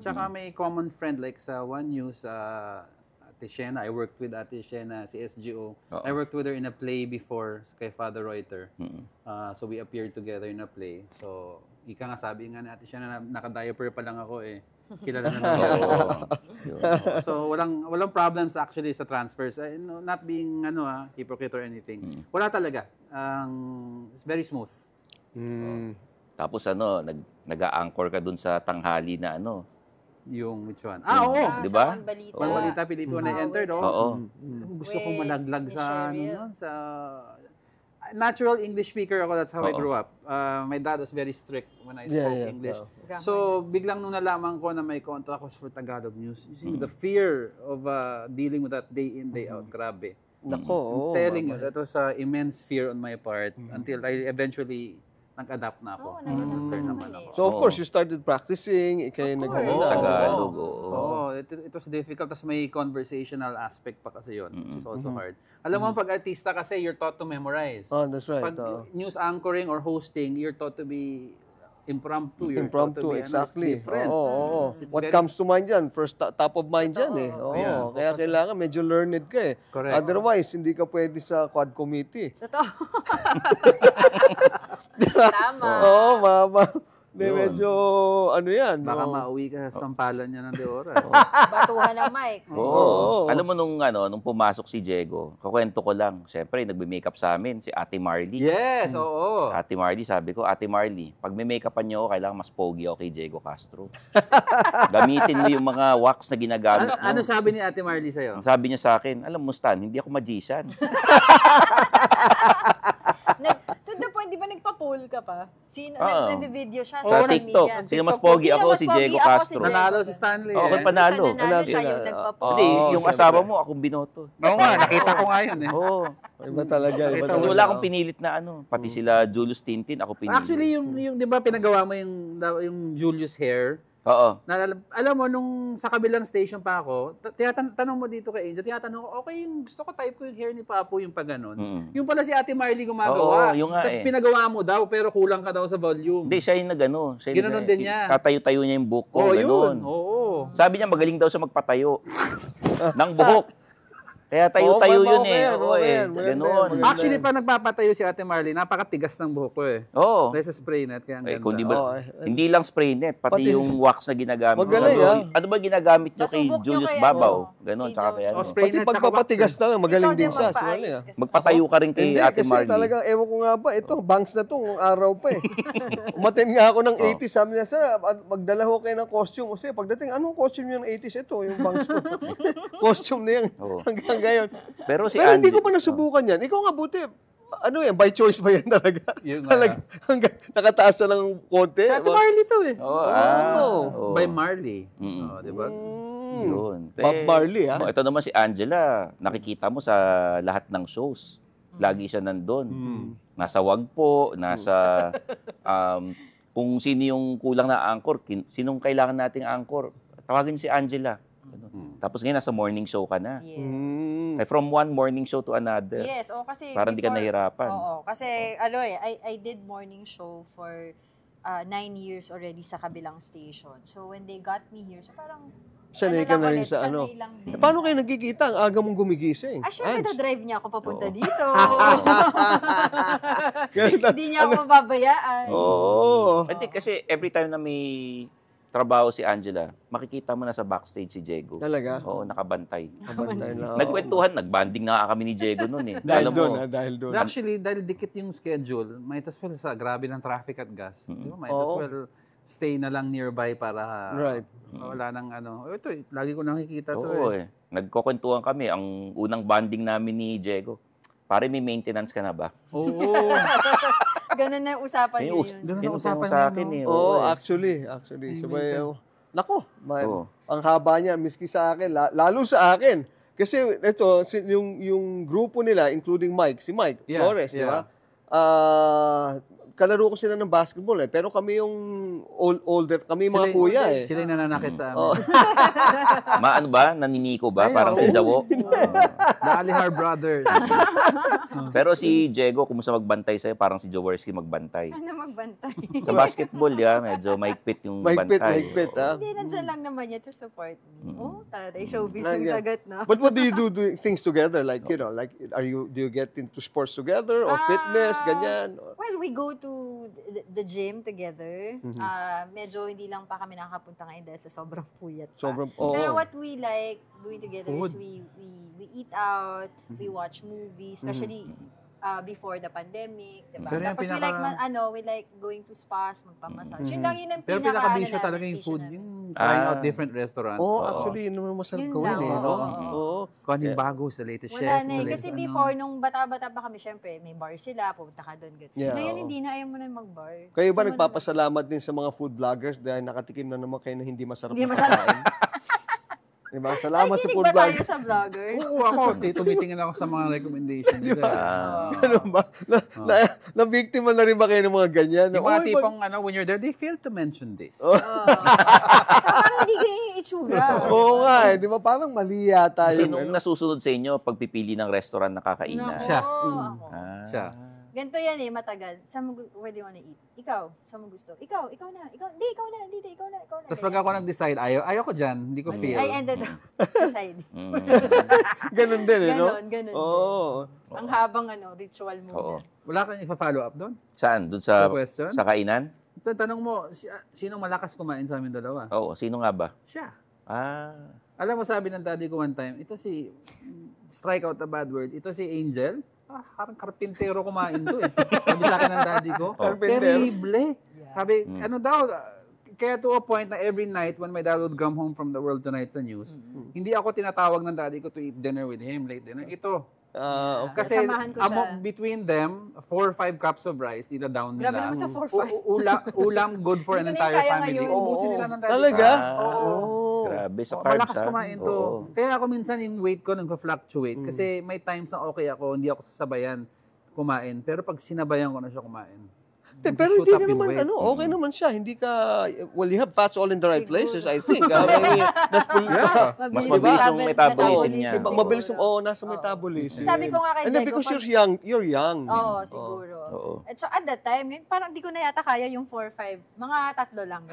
S4: Tsaka may common friend like sa One News, Ate Shena. I worked with Ate Shena, si SGO. I worked with her in a play before kay Father Reuter. So we appeared together in a play. So ika nga sabi nga ni Ate Shena, naka-diaper pa lang ako eh. Kilala na naman. So walang problems actually sa transfers. Not being hypocrite or anything. Wala talaga. It's very smooth.
S1: Tapos nag-a-anchor ka dun sa tanghali na
S4: Yung which one?
S1: Oo. Di ba?
S3: Sa Balita.
S4: Balita Pilipino na entered.
S1: Oo.
S4: Gusto kong malaglag
S3: Miss
S4: sa
S3: Cheryl.
S4: sa natural English speaker ako. That's how I
S1: Oo.
S4: grew up. My dad was very strict when I spoke English.
S3: Yeah.
S4: So, biglang nung nalaman ko na may contract was for Tagalog News, you see, the fear of dealing with that day in, day out, grabe.
S2: Nako,
S4: I'm telling you, that was immense fear on my part until I eventually nag-adapt na ako.
S3: Oo, nag-adapt
S4: naman ako.
S2: So, of course, you started practicing, ikay nag-ano.
S1: Tagalog.
S4: It was difficult. Tapos may conversational aspect pa kasi yun, which is also hard. Alam mo, pag artista kasi, you're taught to memorize.
S2: Oh, that's right.
S4: Pag news anchoring or hosting, you're taught to be impromptu. You're taught to
S2: Impromptu,
S4: be,
S2: exactly.
S4: It's different.
S2: Oo.
S4: It's
S2: What
S4: very-
S2: comes to mind yan? First, top of mind yan eh. Oo.
S4: Yeah.
S2: Kaya kailangan medyo learned ka eh.
S4: Correct.
S2: Otherwise, hindi ka pwede sa quad committee.
S3: Totoo. Tama.
S2: Oo, mama. Medyo, ano yan.
S4: Baka
S2: no?
S4: mauwi ka sa sampalan niya ng de oras.
S3: Batuhan ng mic.
S1: Oo. Alam mo nung pumasok si Diego, kakwento ko lang. Siyempre, nagbe-makeup sa amin si Ate Marley.
S4: Yes, oo.
S1: Ate Marley, sabi ko, Ate Marley, pag may make-upan niyo ako, kailangan mas pogi ako kay Diego Castro. Gamitin mo yung mga wax na ginagamit mo.
S4: Ano sabi ni Ate Marley sa'yo?
S1: Ang sabi niya sa akin, alam mo Stan, hindi ako magician.
S3: To the point, di ba nagpa-poll ka pa?
S1: Oo.
S3: Nag-video siya
S1: Sa
S3: social
S1: TikTok,
S3: media.
S1: sino mas pogi
S3: Sino
S1: ako,
S3: mas
S1: si
S3: pogi
S1: Diego
S3: ako,
S1: Castro.
S3: Diego.
S4: Nanalo si Stanley.
S1: Okay,
S4: eh.
S1: panalo.
S3: Nanalo siya yung nagpa-poll.
S1: Hindi, yung
S2: syempre.
S1: asawa mo, akong binoto.
S4: Oo nga, nakita ko nga yun eh.
S1: Oo.
S2: Iba talaga. Iba
S4: Nakita
S2: talaga.
S1: Wala akong pinilit na pati sila Julius Tintin, ako pinilit.
S4: Actually, yung 'di ba pinagawa mo yung Julius hair?
S1: Oo.
S4: Alam mo nung sa kabilang station pa ako, tanong mo dito kay Angel, tinatanong ko, okay, yung gusto ko type ko yung hair ni Papo yung pa ganun. Yung pala si Ate Marley gumagawa.
S1: Oo, yung nga
S4: Tapos
S1: eh.
S4: pinagawa mo daw pero kulang ka daw sa volume.
S1: Hindi, siya yung nagano.
S4: Ginanon din niya.
S1: Tatayo-tayo niya yung buhok ko.
S4: Oh,
S1: ganon.
S4: yun. Oo.
S1: Sabi niya, magaling daw siya magpatayo ng buhok. Kaya tayo-tayo yun eh. Oo eh. Ganon.
S4: Actually, pa nagpapatayo si Ate Marley, napakatigas ng buhok ko eh.
S1: Oo.
S4: Dahil sa spray net, kaya ang
S1: Eh,
S4: ganda.
S1: kung di ba,
S2: Oo,
S1: hindi lang spray net, pati yung wax na ginagamit.
S2: Magaling,
S1: Ano ba ginagamit nyo kay
S3: Pasubok nyo
S1: Julius
S3: kay
S1: Babaw?
S3: ano,
S1: Ganon,
S3: kay
S1: tsaka
S3: Jojo.
S1: kay ano.
S4: Oh, spray
S2: Pati
S4: net, tsaka
S2: pagpapatigas na lang, magaling
S3: Ikaw
S2: din
S3: din
S2: siya.
S3: magpaayos
S2: Sumali, ah.
S3: kasi-
S1: Magpatayo ka rin kay
S2: Hindi,
S1: Ate
S2: kasi
S1: Marley.
S2: talagang, ewan ko nga ba, ito, banks na to, araw pa eh. Umaten nga ako ng 80s, sabi niya, sir, magdala ho kayo ng costume. Kasi pagdating, anong costume yung 80s? Ito, yung banks ko. Costume na yan,
S1: Oo.
S2: hanggang ngayon.
S1: Pero si
S2: Pero hindi
S1: Angie-
S2: ko pa nasubukan yan. Ikaw nga buti, ano yan, by choice ba yan talaga?
S4: Yun nga.
S2: Talaga, hanggang nakataas na ng konti.
S4: Si Ate Marley to eh.
S1: Oo, oo.
S4: By Marley.
S1: Mm.
S4: Oh, di ba?
S1: Yun.
S2: Bob Marley, ha?
S1: Ito naman si Angela, nakikita mo sa lahat ng shows. Lagi siya nandun. Nasa Wagpo, nasa kung sino yung kulang na anchor, sinong kailangan nating anchor, tawagin si Angela. Tapos ngayon, nasa morning show ka na.
S3: Yes.
S1: Eh, from one morning show to another.
S3: Yes, kasi
S1: Parang di ka nahirapan.
S3: Oo, kasi I did morning show for 9 years already sa kabilang station. So when they got me here, so parang
S2: Sanay ka na rin sa ano.
S3: sanay lang din.
S2: Eh, paano kayo nagkikita? Ang aga mong gumigising.
S3: Syempre,
S2: Ange.
S3: na-drive niya ako papunta dito.
S2: Ganun na-
S3: Hindi niya ako mababayaan.
S2: Oo.
S1: Hindi, kasi every time na may trabaho si Angela, makikita mo na sa backstage si Diego.
S2: Talaga?
S1: Oo, nakabantay.
S2: Kabantay na.
S1: Nagkwentuhan, nagbanding na nga kami ni Diego noon eh.
S2: Dahil
S1: Alam
S2: doon,
S1: mo,
S2: ha? Dahil doon.
S4: Actually, dahil dikit yung schedule, might as well sa grabe ng traffic at gas. Di ba? Might as
S2: Oo.
S4: well stay na lang nearby para
S2: Right.
S4: wala nang ano. Ito, lagi ko nakikita to
S1: Oo eh. Nagkukwentuhan kami. Ang unang bonding namin ni Diego, pare may maintenance ka na ba?
S4: Oo.
S3: Ganun na yung usapan niyo yun.
S4: Ganun ang
S1: Pinunta mo
S4: usapan
S1: sa
S4: niya,
S1: akin
S4: no?
S1: eh.
S2: Oo,
S1: eh.
S2: actually. Sabay, nako,
S1: Oo.
S2: ang haba niya, miski sa akin, lalo sa akin. Kasi ito, yung grupo nila, including Mike, si Mike Flores, di ba? Kalaro ko sila ng basketball eh. Pero kami yung older, kami mga kuya eh.
S4: Sila yung nananakit sa amin.
S1: Maano ba? Naniniko ba?
S4: Ay,
S1: Parang
S4: oo.
S1: si Jawo?
S4: The Alihar Brothers.
S1: Pero si Diego, kumusta magbantay sa'yo? Parang si Jaworski magbantay.
S3: Ano magbantay?
S1: Sa basketball, medyo maikpit yung bantay.
S2: Mahigpit, ha?
S3: Hindi, nandiyan lang naman niya to support me. Oh, taray, showbiz
S2: Like,
S3: yung
S2: yeah.
S3: sagot, no?
S2: But what do you do things together? Like, you know, like, do you get into sports together or fitness, ganyan?
S3: Well, we go to the gym together. Medyo hindi lang pa kami nakakapunta ngayon dahil sa sobrang puyat pa. Pero what we like doing together is we eat out, we watch movies, especially before the pandemic, diba?
S4: Pero yung
S3: Tapos we like going to spas, magpamassage. Yun lang yun ang
S4: Pero pinaka-bisyo talaga yung food, yung trying out different restaurants.
S2: Actually, yun naman masarap
S3: Yun
S2: gawin
S3: lang,
S2: eh, no?
S3: oo.
S4: Kung ano yung bago sa latest chef.
S3: Wala na eh.
S4: sa
S3: Kasi
S4: latest
S3: before, nung bata-bata pa kami, syempre, may bar sila, pupunta ka doon.
S2: Yeah,
S3: Ngayon,
S2: oo.
S3: hindi na, ayaw mo na mag-bar.
S2: Kayo ba
S3: Gusto mo
S2: nagpapasalamat din sa mga food vloggers dahil nakatikim na naman kayo na hindi masarap
S3: Hindi
S2: na
S3: masarap.
S2: pagkain? Diba? Salamat sa
S3: Nakikinig
S2: food
S3: ba tayo
S2: vloggers.
S3: sa vlogger?
S4: Oo, ako. Tumitingin ako sa mga recommendation nila.
S2: Ano ba? Na-biktima na rin ba kayo ng mga ganyan?
S4: Yung mga tipong, when you're there, they fail to mention this.
S3: Tsaka parang hindi kayo yung itsura.
S2: Oo nga eh. Di ba? Parang mali yata yun.
S1: Sinong nasusunod sa inyo pagpipili ng restaurant na kakainan?
S3: Naku,
S4: Siya.
S3: ako.
S4: Siya.
S3: Ganito yan eh, matagal. Where do you wanna eat? Ikaw, saan mo gusto? Ikaw na. Ikaw na.
S4: Tapos pag ako nag-decide, ayaw ko dyan, hindi ko feel.
S3: I ended up decide.
S2: Ganun din eh, no?
S3: Ganon.
S2: Oo.
S3: Ang habang ritual mo.
S1: Oo.
S4: Wala kang ipa-follow up doon?
S1: Saan? Doon sa
S4: question?
S1: sa kainan?
S4: Ito, tanong mo, sinong malakas kumain sa amin dalawa?
S1: Oo. Sino nga ba?
S4: Siya.
S1: Alam
S4: Alam mo, sabi ng daddy ko one time, ito si, strike out a bad word, ito si Angel, parang karpintero kumain to eh. Sabi sa akin ng daddy ko, terrible. Sabi, ano daw, kaya to a point na every night when my dad would come home from the World Tonight sa news, hindi ako tinatawag ng daddy ko to eat dinner with him, late dinner. Ito.
S2: Okay.
S4: Kasi
S3: Samahan ko siya.
S4: between them, 4 or 5 cups of rice, ila down nila.
S3: Grabe naman sa 4-5.
S4: Ulam good for an
S3: Hindi ko na
S4: entire
S3: kaya
S4: family.
S3: ngayon.
S4: Ubusin nila ng daddy.
S2: Talaga?
S1: Grabe sa carbs.
S4: Malakas kumain to. Kaya ako minsan yung weight ko nagpa-fluctuate. Kasi may times na okay ako, hindi ako sasabayan kumain. Pero pag sinabayan ko na siya kumain,
S2: Pero hindi
S4: shoot up
S2: ka
S4: in
S2: naman,
S4: weight.
S2: okay naman siya. Hindi ka, you have fats all in the right places, I think. That's
S1: Mas mabilis yung metabolism niya.
S2: Mabilis yung, nasa metabolism.
S3: Sabi ko nga kay
S2: And then
S3: Diego,
S2: because you're young.
S3: Oo, siguro.
S1: Oo.
S3: At saka at that time, parang di ko na yata kaya yung 4-5. Mga 3 lang.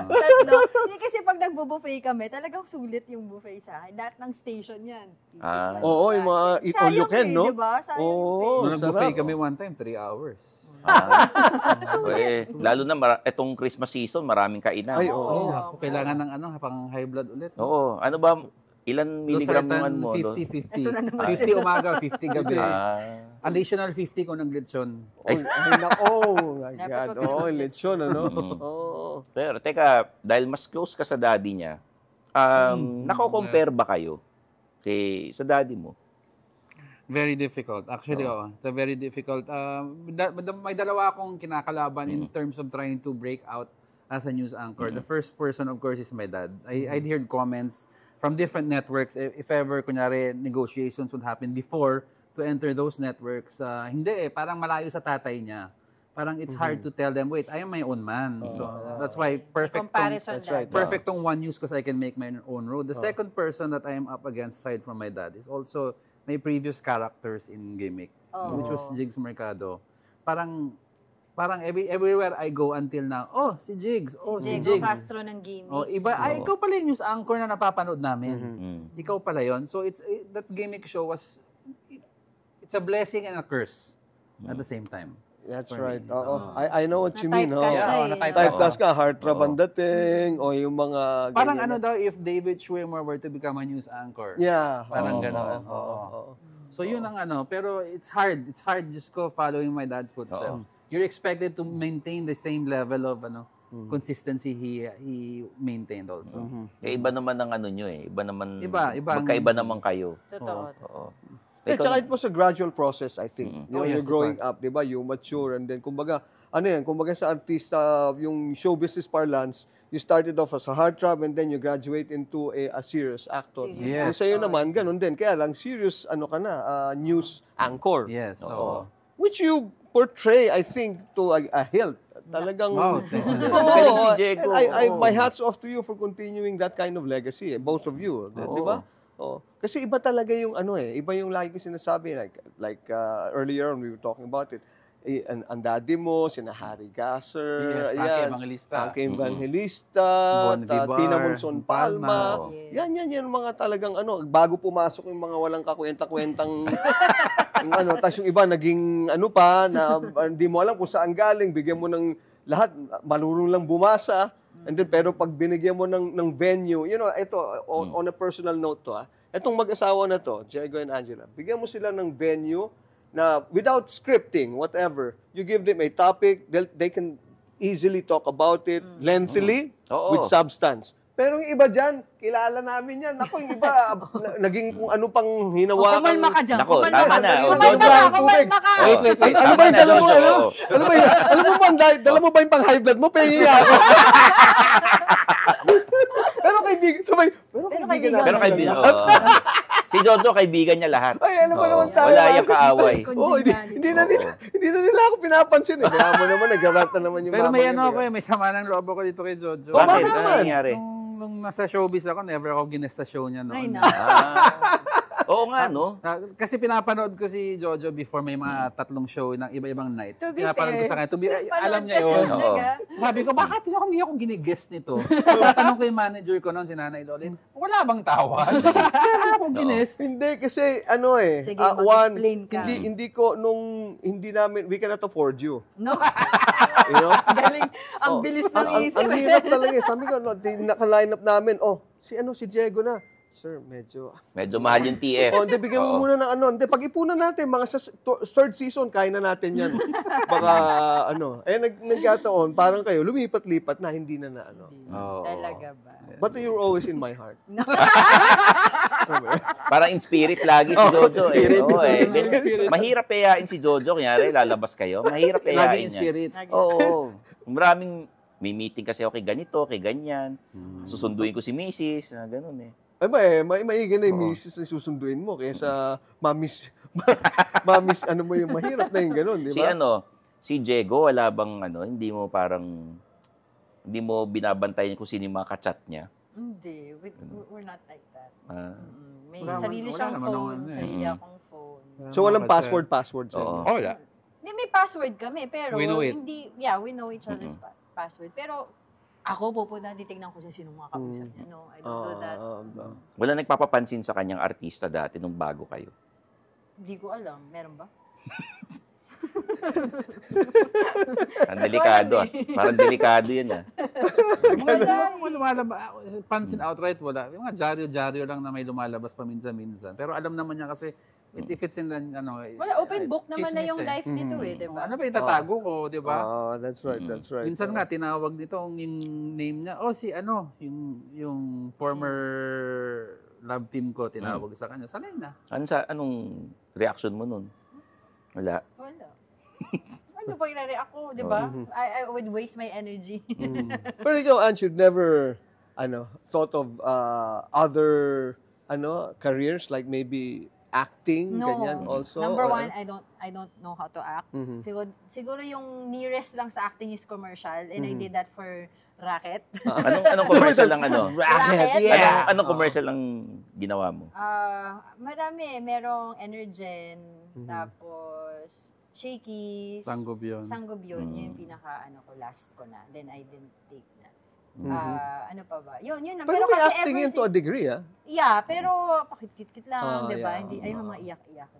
S3: Tatlo. Hindi kasi pag nagbo-buffet kami, talagang sulit yung buffet sa akin. Lahat ng station yan.
S2: Oo, yung mga eat all you can, no?
S3: Diba? Sayang
S2: Oo.
S4: nung nag-buffet
S2: sarap.
S4: kami one time, 3 hours.
S1: Lalo na etong Christmas season, maraming kainan.
S2: Ay, oo.
S4: Ako kailangan ng pang high blood ulit.
S1: Oo. Ano ba, ilan milligram
S4: Losartan,
S1: naman mo?
S4: 50-50.
S3: Ito na naman
S4: 50 umaga, 50 gabi.
S1: Ah.
S4: Additional 50 kung nag-lechon.
S2: Ay, nako. My
S3: Dapat
S2: God.
S3: wag
S2: Oh,
S3: ka
S2: lechon, ano?
S1: Mm.
S2: Oo.
S1: Pero teka, dahil mas close ka sa daddy niya, nako-compare ba kayo sa daddy mo?
S4: Very difficult. Actually, it's a very difficult. May dalawa akong kinakalaban in terms of trying to break out as a news anchor. The first person, of course, is my dad. I'd heard comments from different networks. If ever, kunyari, negotiations would happen before to enter those networks. Hindi parang malayo sa tatay niya. Parang it's hard to tell them, wait, I am my own man. So that's why perfect
S3: comparison
S2: That's right.
S4: perfect tong one news because I can make my own road. The second person that I am up against, aside from my dad, is also my previous characters in Gimmick, which was Jigs Mercado. Parang everywhere I go until now, si Jigs, si
S3: Diego
S4: Jigs.
S3: Castro ng Gimmick.
S4: Iba, ikaw pala yung news anchor na napapanood namin. Ikaw pala yon. So that Gimmick show was, it's a blessing and a curse at the same time.
S2: That's
S4: For
S2: right.
S4: me.
S2: Oo. I know what you mean,
S3: Na-typecast
S2: ho.
S3: siya eh.
S2: Typecast ka, heartthrob ang dating, o yung mga...
S4: Parang
S2: ganyan.
S4: daw, if David Schwimmer were to become a news anchor.
S2: Yeah.
S4: Parang
S2: Oo,
S4: gano'n.
S2: oo, oo.
S4: So yun ang pero it's hard. It's hard just ko following my dad's footsteps. you're expected to maintain the same level of consistency he maintained also.
S1: Iba naman ang ano nyo eh. Iba naman,
S4: Iba
S1: magkaiba naman kayo.
S3: Totoo.
S1: Oo.
S2: Tsaka it was a gradual process, I think. You're
S4: yes,
S2: growing up, di ba? You mature and then, kumbaga sa artista, yung show business parlance, you started off as a heartthrob and then you graduate into a serious actor.
S4: Yes.
S2: And sa'yo naman, ganun din. Kaya lang, serious, news anchor.
S4: Yes.
S2: Oo. Which you portray, I think, to a hilt. Talagang,
S1: Galing si Diego.
S2: my hats off to you for continuing that kind of legacy, both of you. Di ba? Oh, kasi iba talaga yung iba yung lagi ko sinasabi like earlier on we were talking about it. Ang daddy mo, sina Harry Gasser, Frankie Evangelista, Tina Monson Palma. Yan mga talagang bago pumasok yung mga walang kakwenta-kwentang tapos yung iba naging na hindi mo alam kung saan galing, bigyan mo ng lahat, marunong lang bumasa. And then, pero pag binigyan mo ng venue, ito, on a personal note to, itong mag-asawa na to, Diego and Angela, bigyan mo sila ng venue na without scripting, whatever, you give them a topic, they can easily talk about it lengthily with substance. Pero yung iba dyan, kilala namin yan. Ako, yung iba, naging kung ano pang hinawakan.
S3: Kumalma ka dyan.
S1: Nako, tama na.
S3: Kumalma ka.
S2: Wait. Ano ba yung dala mo? Ano ba yun? Alam mo ba, dala mo ba yung pang high blood mo? Pengi ako. Pero kaibigan namin.
S1: Pero kaibigan. Si Jojo, kaibigan niya lahat.
S2: Ay, ano ba naman tayo?
S1: Wala yung kaaway.
S2: Hindi na nila ako pinapansin. Kaya mo naman, nag-rant na naman yung
S4: pero
S2: mama
S4: may
S2: niya.
S4: may sama ng loob ako dito kay Jojo.
S1: Bakit?
S2: Bakit
S1: Ano
S2: naman?
S1: nangyari?
S4: Nung nasa showbiz ako, never ako ginest sa show niya noon.
S3: Ay, no.
S1: Oo nga, no?
S4: Kasi pinapanood ko si Jojo before may mga 3 show ng iba-ibang night.
S3: To be
S4: Pinapanood ko
S3: fair,
S4: sa kanya. Alam niya yun. Sabi ko, bakit hindi ako ginigest nito? Tatanong ko yung manager ko noon, si Nanay Lolin, wala bang tawad? Kaya ako ginest.
S2: Hindi, kasi
S3: Sige, mag-explain ka.
S2: hindi namin, we cannot afford you.
S3: No.
S2: You know?
S3: Galing. Ang bilis ng isip.
S2: Ang hirap talaga. Sabi ko, naka-line up namin, si Diego na. Sir, medyo
S1: mahal yung TF.
S2: hindi, bigyan mo muna ng hindi, pag-ipunan natin, mga sa third season, kaya na natin yan. Baka, nagkataon, parang kayo, lumipat-lipat na, hindi na.
S3: Talaga ba?
S2: But you're always in my heart.
S1: Parang in spirit lagi si Jojo. Mahirap yayain si Jojo. Kunyari, lalabas kayo. Mahirap yayain
S4: Lagi in
S1: niya.
S4: spirit.
S1: Oo. Maraming, may meeting kasi ako kay ganito, kay ganyan. Susunduin ko si Mrs. Ganun eh.
S2: Maigi na yung misis na susunduin mo kaysa mamis, mo yung mahirap na yung ganun, di ba?
S1: Si Diego, wala bang hindi mo binabantayan kung sino yung mga kachat niya?
S3: Hindi. We're not like that. May
S4: Wala
S3: sarili
S4: naman-
S3: siyang
S4: wala naman
S3: phone.
S4: naman
S3: Sarili akong phone.
S2: So walang password sa inyo.
S4: Wala.
S3: Hindi, may password kami. Pero
S4: We know it.
S3: we know each other's password. Pero ako titignan ko sino mga kausap niya. No, I don't do that.
S1: Wala nagpapapansin sa kanyang artista dati nung bago kayo?
S3: Hindi ko alam. Meron ba?
S1: Ang delikado Parang delikado yan
S4: Pansin outright, wala. Yung mga dyaryo-dyaryo lang na may lumalabas paminsan-minsan. Pero alam naman niya kasi, if it's in
S3: wala, open book naman na yung life nito diba?
S4: Ano ba itatago ko, diba?
S2: That's right.
S4: Minsan nga, tinawag nitong yung name niya, yung former love team ko, tinawag sa kanya, sanay na.
S1: Anong reaction mo nun? Wala.
S3: Ano ba yung ako, di ba? I would waste my energy.
S2: Pero ikaw, Ange, you'd never, thought of other, careers, like maybe acting, ganyan also?
S3: Number one, I don't know how to act. Siguro yung nearest lang sa acting is commercial, and I did that for Racket.
S1: Anong commercial lang
S3: Racket?
S1: Yeah. Anong commercial lang ginawa mo?
S3: Madami. Merong Energen, tapos Shakey's.
S4: Sangobion.
S3: Yun yung pinaka, last ko na. Then I didn't take that. Ano pa ba? Yun lang.
S2: Pero may acting yun to a degree,
S3: Yeah, pero pakit-kit lang, di ba? Hindi, ay, mga iyak-iyak.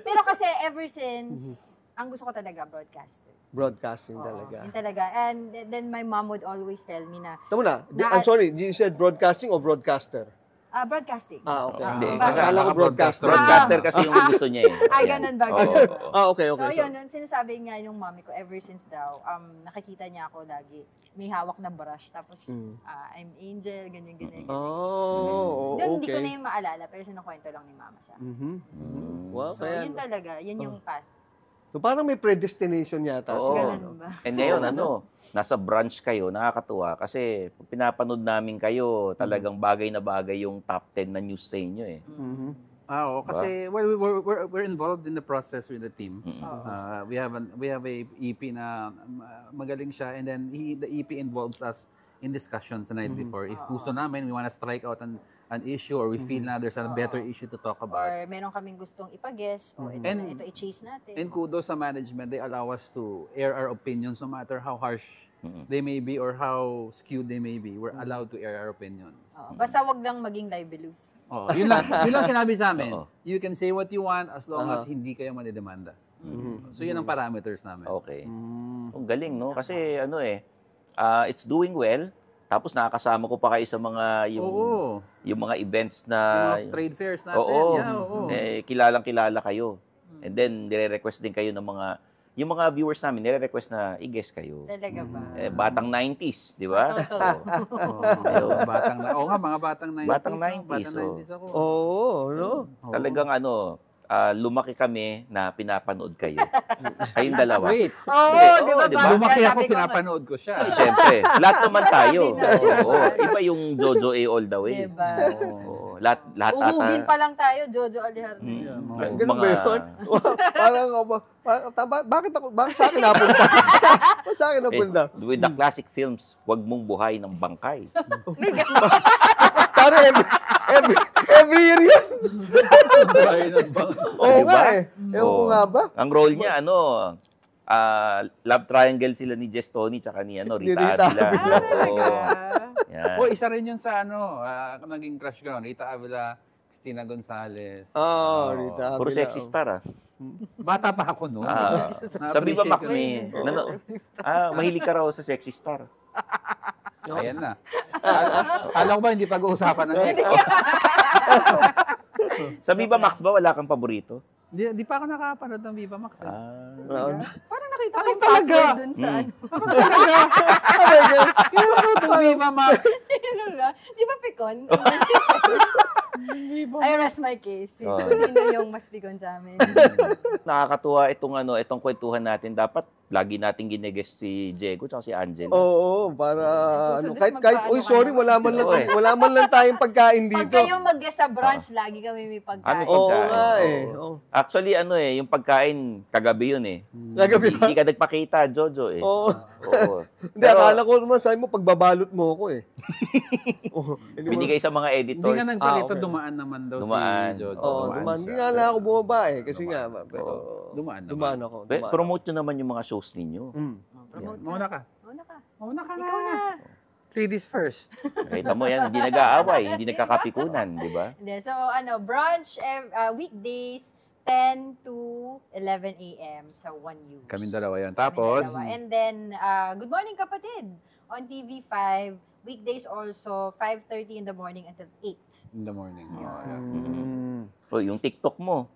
S3: Pero kasi ever since, ang gusto ko talaga, broadcaster.
S2: Broadcasting talaga.
S3: Yun talaga. And then my mom would always tell me na,
S2: Tama na. I'm sorry, you said broadcasting or broadcaster?
S3: Broadcasting.
S2: Okay.
S1: Hindi.
S2: Akala ko broadcaster.
S1: Broadcaster kasi yung gusto niya eh.
S3: Ay,
S1: Ayan.
S3: ganun ba?
S1: Oo,
S3: Ganun ba?
S1: oo.
S2: Okay.
S3: So, yun, sinasabi nga yung mommy ko, ever since daw, nakikita niya ako lagi, may hawak na brush, tapos, I'm Angel, ganyan.
S2: Oh,
S3: Doon,
S2: okay.
S3: hindi ko na yung maalala, pero sinukwento lang ni mama siya.
S2: Wow,
S3: So, yun talaga, yun yung path.
S2: So, parang may predestination yata.
S1: Oo.
S3: Ganun ba?
S1: And ngayon, nasa branch kayo, nakakatuwa. Kasi pag pinapanood namin kayo, talagang bagay na bagay yung top 10 na news sa inyo eh.
S4: Oo, kasi we're involved in the process with the team. We have a EP na magaling siya, and then the EP involves us in discussions the night before. If gusto namin, we want to strike out an issue, or we feel na there's a better issue to talk about.
S3: Or meron kaming gustong ipag-guess, o ito i-chase natin.
S4: And kudos sa management, they allow us to air our opinions no matter how harsh they may be or how skewed they may be. We're allowed to air our opinions.
S3: Basta wag lang maging libelous.
S4: Yun lang sinabi sa amin. You can say what you want as long as hindi kayo manidemanda. So yun ang parameters namin.
S1: Okay. Ang galing, no? Kasi it's doing well. Tapos nakakasama ko pa kayo sa mga yung mga events na
S4: yung mga trade fairs natin.
S1: Kilalang-kilala kayo. And then nire-request din kayo ng yung mga viewers namin, nire-request na i-guess kayo.
S3: Talaga ba?
S1: Batang 90s, di ba?
S4: Mga batang 90s.
S1: Batang 90s.
S4: Ako.
S2: No?
S1: Talagang lumaki kami na pinapanood kayo. Kayong dalawa.
S4: Wait.
S3: Di ba?
S4: Lumaki ako,
S3: Sabi ko nga,
S4: pinapanood ko siya.
S1: Siyempre, lahat naman tayo.
S3: Sabi na.
S1: Iba yung Jojo A all the way.
S3: Diba?
S1: Lahat
S3: Uhugin pa lang tayo, Jojo Alijarno.
S2: Ganun ba yun? Bakit sa akin napunta? Bakit sa akin napunta?
S1: With the classic films, Huwag Mong Buhay ng Bangkay.
S2: Parang every year yun. Oo nga eh. Ewan ko nga ba?
S1: Ang role niya, love triangle sila ni Jess Tony tsaka ni Rita Avila.
S4: Isa rin yun sa naging crush ko. Rita Avila, Christina Gonzalez.
S2: Rita Avila.
S1: Puro sexy star
S4: Bata pa ako noon.
S1: Sa Viva Max mahilig ka raw sa sexy star.
S4: Ayan na. Alam ko ba hindi pag-uusapan ng ex?
S1: Sa Viva Max ba wala kang paborito?
S4: Di pa ako nakapanood ng Viva Max.
S3: Parang nakita ko yung password dun sa
S4: Yung Viva Max.
S3: Di ba pikon? I rest my case. Sino yung mas pikon sa amin?
S1: Nakakatuwa itong kwentuhan natin. Dapat lagi nating gine-guest si Diego at si Angel.
S2: Oo, para kahit wala man lang tayong pagkain dito.
S3: Pag kayo mag-guest sa brunch, lagi kami may pagkain.
S2: Oo nga
S1: Actually, yung pagkain, kagabi yun
S2: Kagabi ba?
S1: Hindi ka nagpakita, Jojo
S2: Oo. Hindi, akala ko naman, sabi mo, pagbabalot mo ako
S1: Binigay sa mga editors.
S4: Hindi nga nagpakita, dumaan naman daw si Jojo.
S2: Dumaan. Hindi nga lang ako bumaba Kasi nga, pero
S4: dumaan
S2: ako.
S1: Promote nyo naman yung mga shows ninyo.
S4: Mauna ka. Mauna ka na.
S3: Ikaw na.
S4: Ladies first.
S1: Kita mo yan, hindi nag-aaway, hindi nagkakapikunan, di ba?
S3: So, brunch, weekdays, 10 to 11 a.m. sa One News.
S4: Kaming dalawa yan. Tapos?
S3: And then, Good Morning Kapatid on TV5. Weekdays also, 5:30 in the morning until 8.
S4: In the morning.
S1: Yung TikTok mo.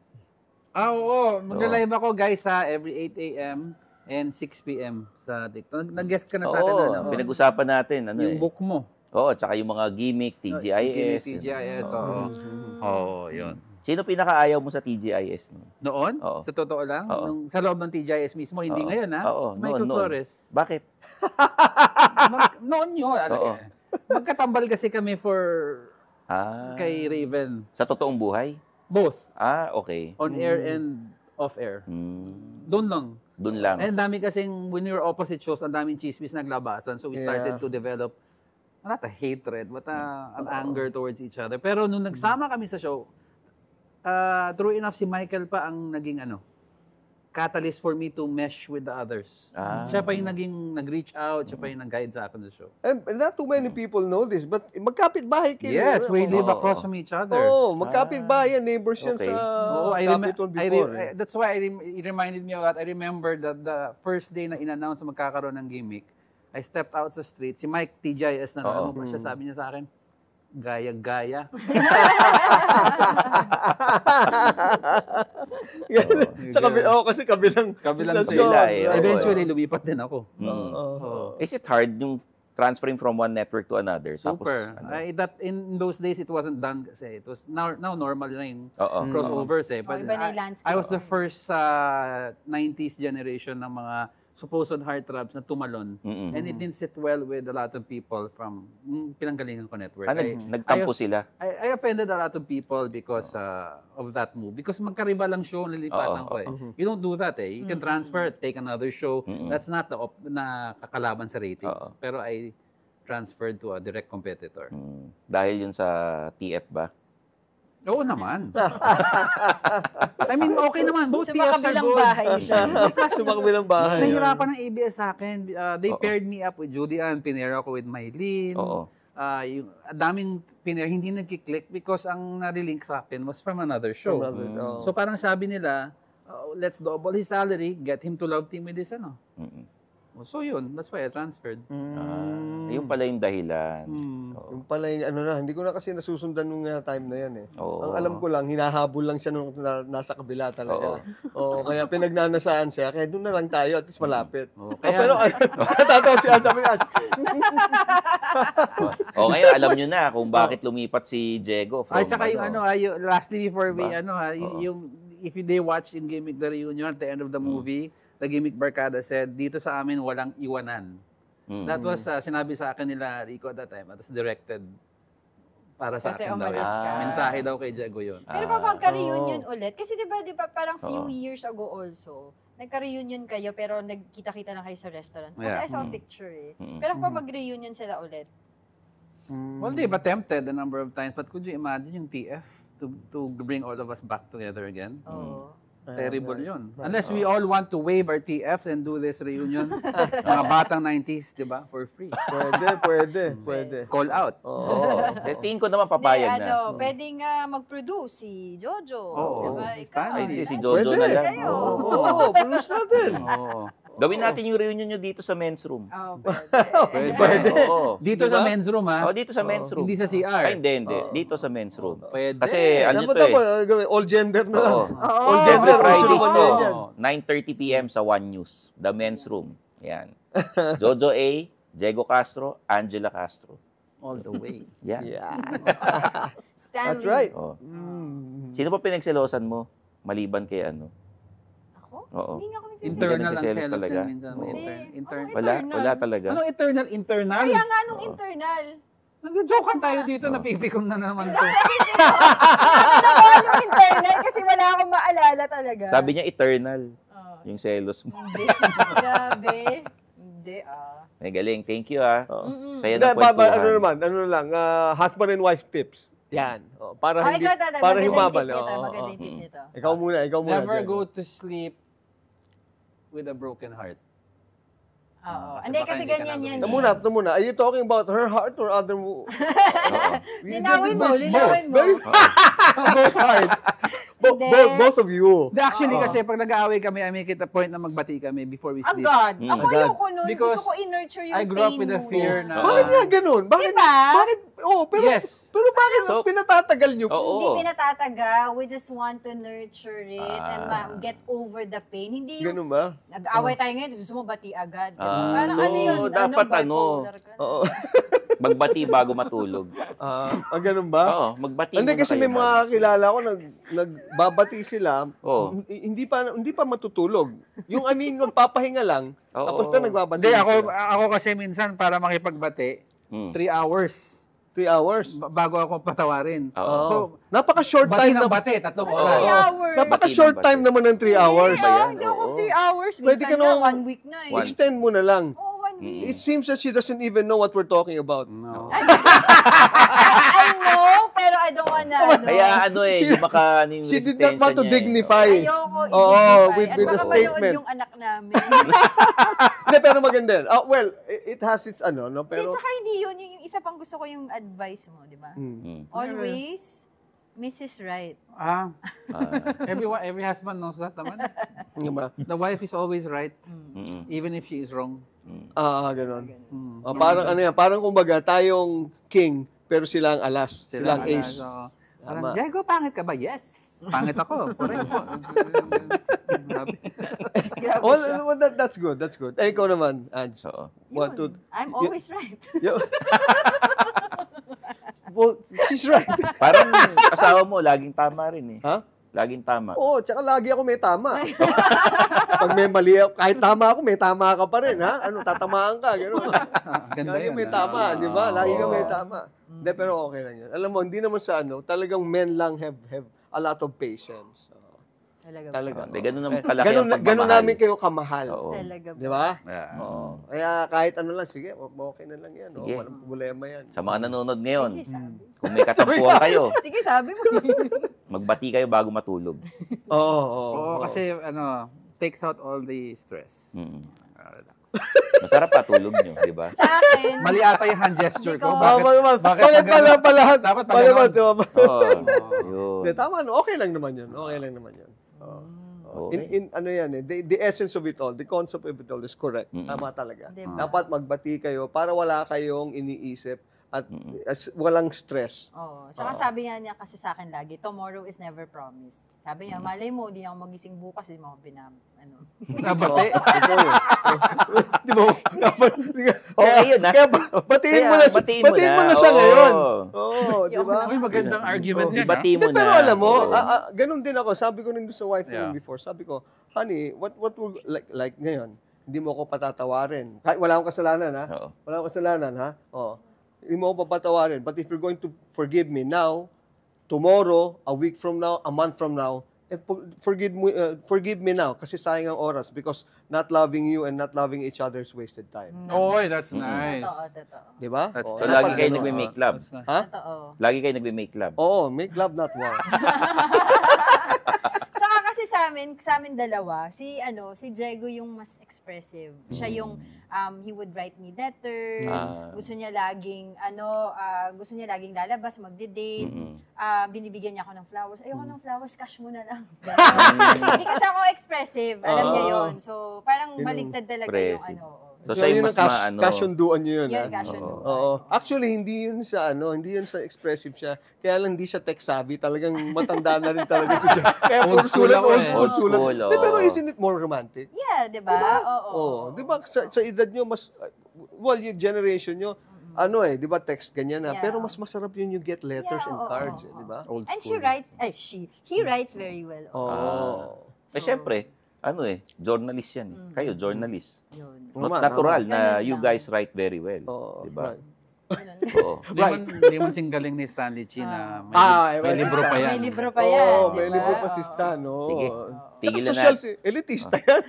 S4: Oo. Mag-live ako, guys, every 8 a.m. and 6 p.m. sa TikTok. Nag-guest ka na sa akin.
S1: Pinag-usapan natin.
S4: Yung book mo.
S1: Oo, tsaka yung mga gimmick, TGIS.
S4: Yun.
S1: Sino pinakaayaw mo sa TGIS?
S4: Noon?
S1: Oo.
S4: Sa totoo lang? Sa loob ng TGIS mismo, hindi ngayon,
S1: Oo,
S4: Michael Flores.
S1: Bakit?
S4: Noon yun. Magkatambal kasi kami kay Raven.
S1: Sa totoong buhay?
S4: Both.
S1: Okay.
S4: On air and off air. Doon lang.
S1: Doon lang.
S4: And dami kasing, when we were opposite shows, ang daming chismis naglabasan. So we started to develop, not a hatred, but an anger towards each other. Pero nung nagsama kami sa show, true enough, si Michael pa ang naging catalyst for me to mesh with the others. Siya pa yung nag-reach out, siya pa yung nag-guide sa akin sa show.
S2: And not too many people know this, but magkapit-bahay kayo.
S4: Yes, we live across from each other.
S2: Magkapit-bahay yan, neighbors yan sa Capitol before.
S4: That's why it reminded me of that. I remember that the first day na in-announce na magkakaroon ng gimmick, I stepped out sa street, si Mike TGIS na naman pa siya, sabi niya sa akin, gaya-gaya.
S2: Kasi kabilang
S4: sila
S1: eh.
S4: Eventually, lumipat din ako.
S1: Is it hard yung transferring from one network to another?
S4: Super.
S1: Tapos,
S4: That in those days, it wasn't done kasi. It was now normal na yung crossovers eh. But
S3: iba na yung landscape.
S4: I was the first 90s generation ng mga supposed heartthrobs na tumalon. And it didn't sit well with a lot of people from pinanggalingan ko network.
S1: Nagtampo sila?
S4: I offended a lot of people because of that move. Because magkariba lang show, nilipatan ko eh. You don't do that eh. You can transfer, take another show. That's not na kakalaban sa ratings. Pero I transferred to a direct competitor.
S1: Dahil yun sa TF ba?
S4: Oo naman. I mean, okay naman. Both
S3: Sa
S4: TFs are
S3: makabilang
S4: good.
S3: bahay siya.
S2: Sa makabilang bahay.
S4: Nahirapan ng ABS sa akin. They paired me up with Judy Ann, pinera ko with Mylene. Yung daming pinera, hindi nagkiklik because ang narilink sa akin was from another show. So parang sabi nila, let's double his salary, get him to Love Team with this ano. So yun, that's why I transferred.
S1: Yung pala yung dahilan.
S2: Yung pala yung hindi ko na kasi nasusundan nung time na yan eh. Ang alam ko lang, hinahabol lang siya nung nasa kabila talaga. Kaya pinagnanasaan siya, kaya doon na lang tayo, at least malapit. Pero natatawa siya, sabi niya.
S1: Ngayon, alam nyo na kung bakit lumipat si Diego.
S4: Tsaka yung lastly before we, yung if they watch in Gimmick the Reunion at the end of the movie, the Gimmick Barkada said, dito sa amin walang iwanan. That was sinabi sa akin nila Rico at that time. It was directed para sa
S3: Kasi
S4: akin daw.
S3: umalis ka.
S4: Mensahe daw kay Diego yun.
S3: Pero magka-reunion ulit? Kasi di ba parang few years ago also, nagka-reunion kayo pero nagkita-kita na kayo sa restaurant. Kasi I saw a picture eh. Pero kung mag-reunion sila ulit?
S4: Well, they've attempted a number of times. But could you imagine yung TF to bring all of us back together again? Terrible yun. Unless we all want to waive our TFs and do this reunion. Mga batang 90s, di ba? For free.
S2: Pwede.
S4: Call out.
S1: Tingin ko naman papayag na.
S3: Pwedeng mag-produce si Jojo. Diba? Ikaw.
S1: Si Jojo na lang.
S2: Produce natin.
S1: Gawin natin yung reunion nyo dito sa men's room.
S2: Pwede.
S4: Dito sa men's room, ha?
S1: Dito sa men's room.
S4: Hindi sa CR.
S1: Hindi. Dito sa men's room.
S4: Pwede.
S1: Kasi, ano to
S2: all gender na lang.
S1: All gender Fridays to. 9:30 p.m. sa One News. The men's room. Yan. Jojo A, Diego Castro, Angela Castro.
S4: All the way.
S1: Yeah.
S3: Stanley.
S2: That's right.
S1: Sino pa pinagselosan mo? Maliban kay ano?
S3: Ako? Hindi nga ako
S4: Internal ang selos
S1: talaga.
S4: Minsan.
S1: Wala talaga.
S4: Anong internal?
S3: Kaya nga anong internal?
S4: Nag-jokean tayo dito, napipikom na naman to.
S3: Anong internal? Kasi wala akong maalala talaga.
S1: Sabi niya eternal. Yung selos mo.
S3: Grabe. Hindi
S1: May galing. Thank you Saya
S2: na
S1: ng kwentuhan.
S2: ano lang, husband and wife tips. Yan. Para hindi, para humabal.
S3: Maganda yung tip nito.
S2: Ikaw muna.
S4: Never go to sleep with a broken heart.
S3: Hindi, kasi ganyan yan.
S2: Ito muna. Are you talking about her heart or other mo?
S3: Linawin mo.
S4: Both heart.
S2: Both of you.
S4: Actually, kasi pag nag-aaway kami, I make it a point na magbati kami before we sleep.
S3: Agad. Ako ayoko nun.
S4: Because
S3: gusto ko i-nurture yung pain mo.
S4: I grew up with a fear na...
S2: Bakit nga ganun? Bakit? Pero bakit pinatatagal nyo?
S3: Hindi pinatatagal. We just want to nurture it and get over the pain. Hindi yung...
S2: Ganun ba?
S3: Nag-away tayo ngayon, gusto mo bati agad. Parang ano yun?
S1: Dapat magbati bago matulog.
S2: Ganun ba?
S1: Oo, magbati
S2: Hindi, kasi may mga kakilala ko nagbabati sila, hindi pa matutulog. Yung magpapahinga lang, tapos na nagbabati.
S4: Hindi, ako kasi minsan para makipagbati, 3 hours.
S2: 3 hours?
S4: Bago ako patawarin. So,
S2: napaka-short time na.
S4: Bati, 3 oras.
S3: 3 hours.
S2: Napaka-short time naman ng 3 hours.
S3: Hindi ako 3 hours.
S2: Pwede ka
S3: Minsan na 1 week na eh.
S2: Extend mo na lang.
S3: 1 week.
S2: It seems that she doesn't even know what we're talking about.
S4: No.
S3: I know, pero I don't wanna,
S1: Kaya hindi maka yung
S2: she did not want to dignify.
S3: Ayoko
S2: with the
S3: baka
S2: statement.
S3: manood yung anak namin.
S2: Hindi, pero maganda yan. Well, it has its pero...
S3: Tsaka hindi yun, yung isa pang gusto ko yung advice mo, di ba? Always, Mrs. Right.
S4: Every husband knows that naman. The wife is always right, even if she is wrong.
S2: Ganun. Parang parang kumbaga tayong king, pero sila ang alas. Sila ang ace.
S4: So,
S2: Tama.
S4: parang, Diego, pangit ka ba? Yes. Pangit ako. Correct po.
S2: Oh, that's good. That's good. Eh, ikaw naman, Ange.
S1: Oo.
S3: I'm always right.
S2: Well, she's right.
S1: Parang asawa mo, laging tama rin eh.
S2: Ha?
S1: Laging tama.
S2: Oo, tsaka lagi ako may tama. Pag may mali ako, kahit tama ako, may tama ka pa rin, ha? Ano, tatamaan ka, gano'n.
S4: Ganda
S2: Lagi
S4: yun.
S2: may tama, di ba? Lagi ka may
S1: Oo.
S2: tama. Hindi, pero okay lang yan. Alam mo, hindi naman sa ano, talagang men lang have a lot of patience.
S3: Talaga.
S2: Talaga.
S1: Hindi, ganun naman kalaki ang pagmamahal.
S2: Ganun namin kayo kamahal.
S1: Oo.
S3: Talaga.
S2: Di ba?
S4: Yeah.
S2: Oo. Kaya kahit ano lang, sige, okay na lang yan.
S1: Sige.
S2: Walang problema yan.
S1: Sa mga nanonood ngayon,
S3: Sige, sabi.
S1: kung may katampuhan kayo,
S3: Sige, sabi mo.
S1: magbati kayo bago matulog.
S2: Oo.
S4: Kasi, takes out all the stress.
S1: Mm.
S4: Relax.
S1: Masarap pa tulog nyo, di ba?
S3: Sa akin,
S4: Mali ata yung hand gesture ko.
S3: Hindi
S4: Bakit
S2: pala.
S4: Dapat pag ganon.
S1: Oo. Yun.
S2: Hindi, tama, no? Okay lang naman yun. Okay lang naman yun. Oo.
S1: Okay.
S2: Ano yan eh, the essence of it all, the concept of it all is correct.
S1: Mm-mm.
S2: Tama talaga.
S3: Diba?
S2: Dapat magbati kayo para wala kayong iniisip at walang stress.
S3: Oo. Tsaka sabi nga niya kasi sa akin lagi, tomorrow is never promised. Sabi niya, malay mo, di na ako magising bukas, di mo ako
S4: Nabati.
S2: Ito yun. Di ba?
S1: Okay yun, ha?
S2: Kaya batiin mo na, batiin mo na siya ngayon. Oo, di ba?
S4: Uy, magandang argument yan.
S1: Ibati mo na.
S2: Pero alam mo,
S1: Oo.
S2: ganun din ako. Sabi ko rin doon sa wife ko
S4: Yeah.
S2: before. Sabi ko, honey, what will, like ngayon, hindi mo ako patatawarin. Kahit wala akong kasalanan, ha?
S1: Oo.
S2: Wala akong kasalanan, ha? Oo. Hindi mo ako papatawarin. But if you're going to forgive me now, tomorrow, a week from now, a month from now, forgive me now kasi sayang ang oras because not loving you and not loving each other is wasted time.
S4: Oy, that's nice.
S3: Totoo.
S2: Di ba?
S4: That's-
S2: Oo,
S1: So,
S2: dapat
S1: lagi kayo
S2: ganun.
S1: nagme-make love.
S4: That's nice.
S2: Ha?
S3: Totoo.
S1: Lagi kayo nagme-make love.
S2: Oo, make love, not war.
S3: Tsaka kasi sa amin dalawa, si Diego yung mas expressive. Siya yung he would write me letters. Gusto niya laging lalabas, magde-date. Binibigyan niya ako ng flowers. Ayoko ng flowers, cash mo na lang. Hindi kasi ako expressive. Alam niya yon. So, parang baligtad talaga yung
S1: Expressive. So, siya
S2: yun
S1: yung
S2: ang
S1: mas maano.
S2: kasyunduan niyo yun,
S3: Yun,
S2: ha?
S3: kasyunduan.
S2: Oo. Actually, hindi yun sa expressive siya. Kaya lang hindi siya tech savvy. Talagang matanda na rin talaga siya. Kaya
S4: Old
S2: puro
S4: school
S2: sulat,
S4: ako
S2: old
S4: eh.
S2: school,
S1: Old
S2: sulat.
S1: school,
S2: Di, pero
S1: oo.
S2: isn't it more romantic?
S3: Yeah, di ba? Oo.
S2: Oo. Di ba sa edad nyo, mas, yung generation nyo, di ba text ganyan na.
S3: Yeah.
S2: Pero mas masarap yun you get letters and
S3: Yeah, oo,
S2: cards,
S3: oo,
S2: di ba?
S4: Old
S3: And
S4: school.
S3: he writes very well.
S2: Oo.
S1: Eh, syempre, journalist yan. Kayo, journalist.
S3: Yun.
S2: Tama,
S1: Natural
S3: tama.
S1: na
S3: Ganun
S1: you
S3: lang.
S1: guys write very well.
S2: Oo.
S1: Diba?
S2: Right.
S1: Oo.
S4: Hindi man singgaling ni Stanley Chi na may libro pa yan.
S3: May libro pa yan.
S2: Oo,
S3: di
S2: may
S3: ba?
S2: libro pa si
S3: Oo.
S2: Stan. Oo.
S1: Sige.
S2: Tsaka
S1: Tigilan
S2: social, elitista yan.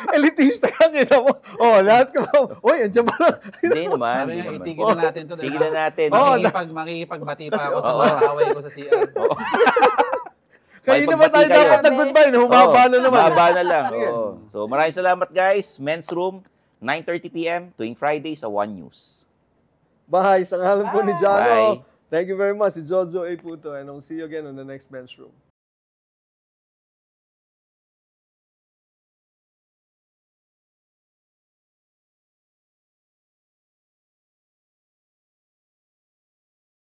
S2: Elitista yan, kita mo. Lahat ka ba? Uy, andiyan ba?
S1: Hindi naman.
S4: Sabi
S1: Hindi
S4: nga,
S1: naman.
S4: itigilan natin to.
S1: Tigilan natin.
S4: Makikipagbati pa
S2: Kasi,
S4: ako sa
S1: oo.
S4: mga away ko sa CR.
S2: Kanina
S1: May
S2: ba tayo
S1: pagbati kayo.
S2: dapat nag-goodbye? Humaba na naman.
S1: Humaba na lang. Oo. So, maraming salamat guys. Men's Room, 9:30 p.m. tuwing Friday sa One News.
S2: Bye. Sa ngalan po ni Jano.
S1: Bye.
S2: Thank you very much. Si Jojo A. Puto. And I'll see you again on the next Men's Room.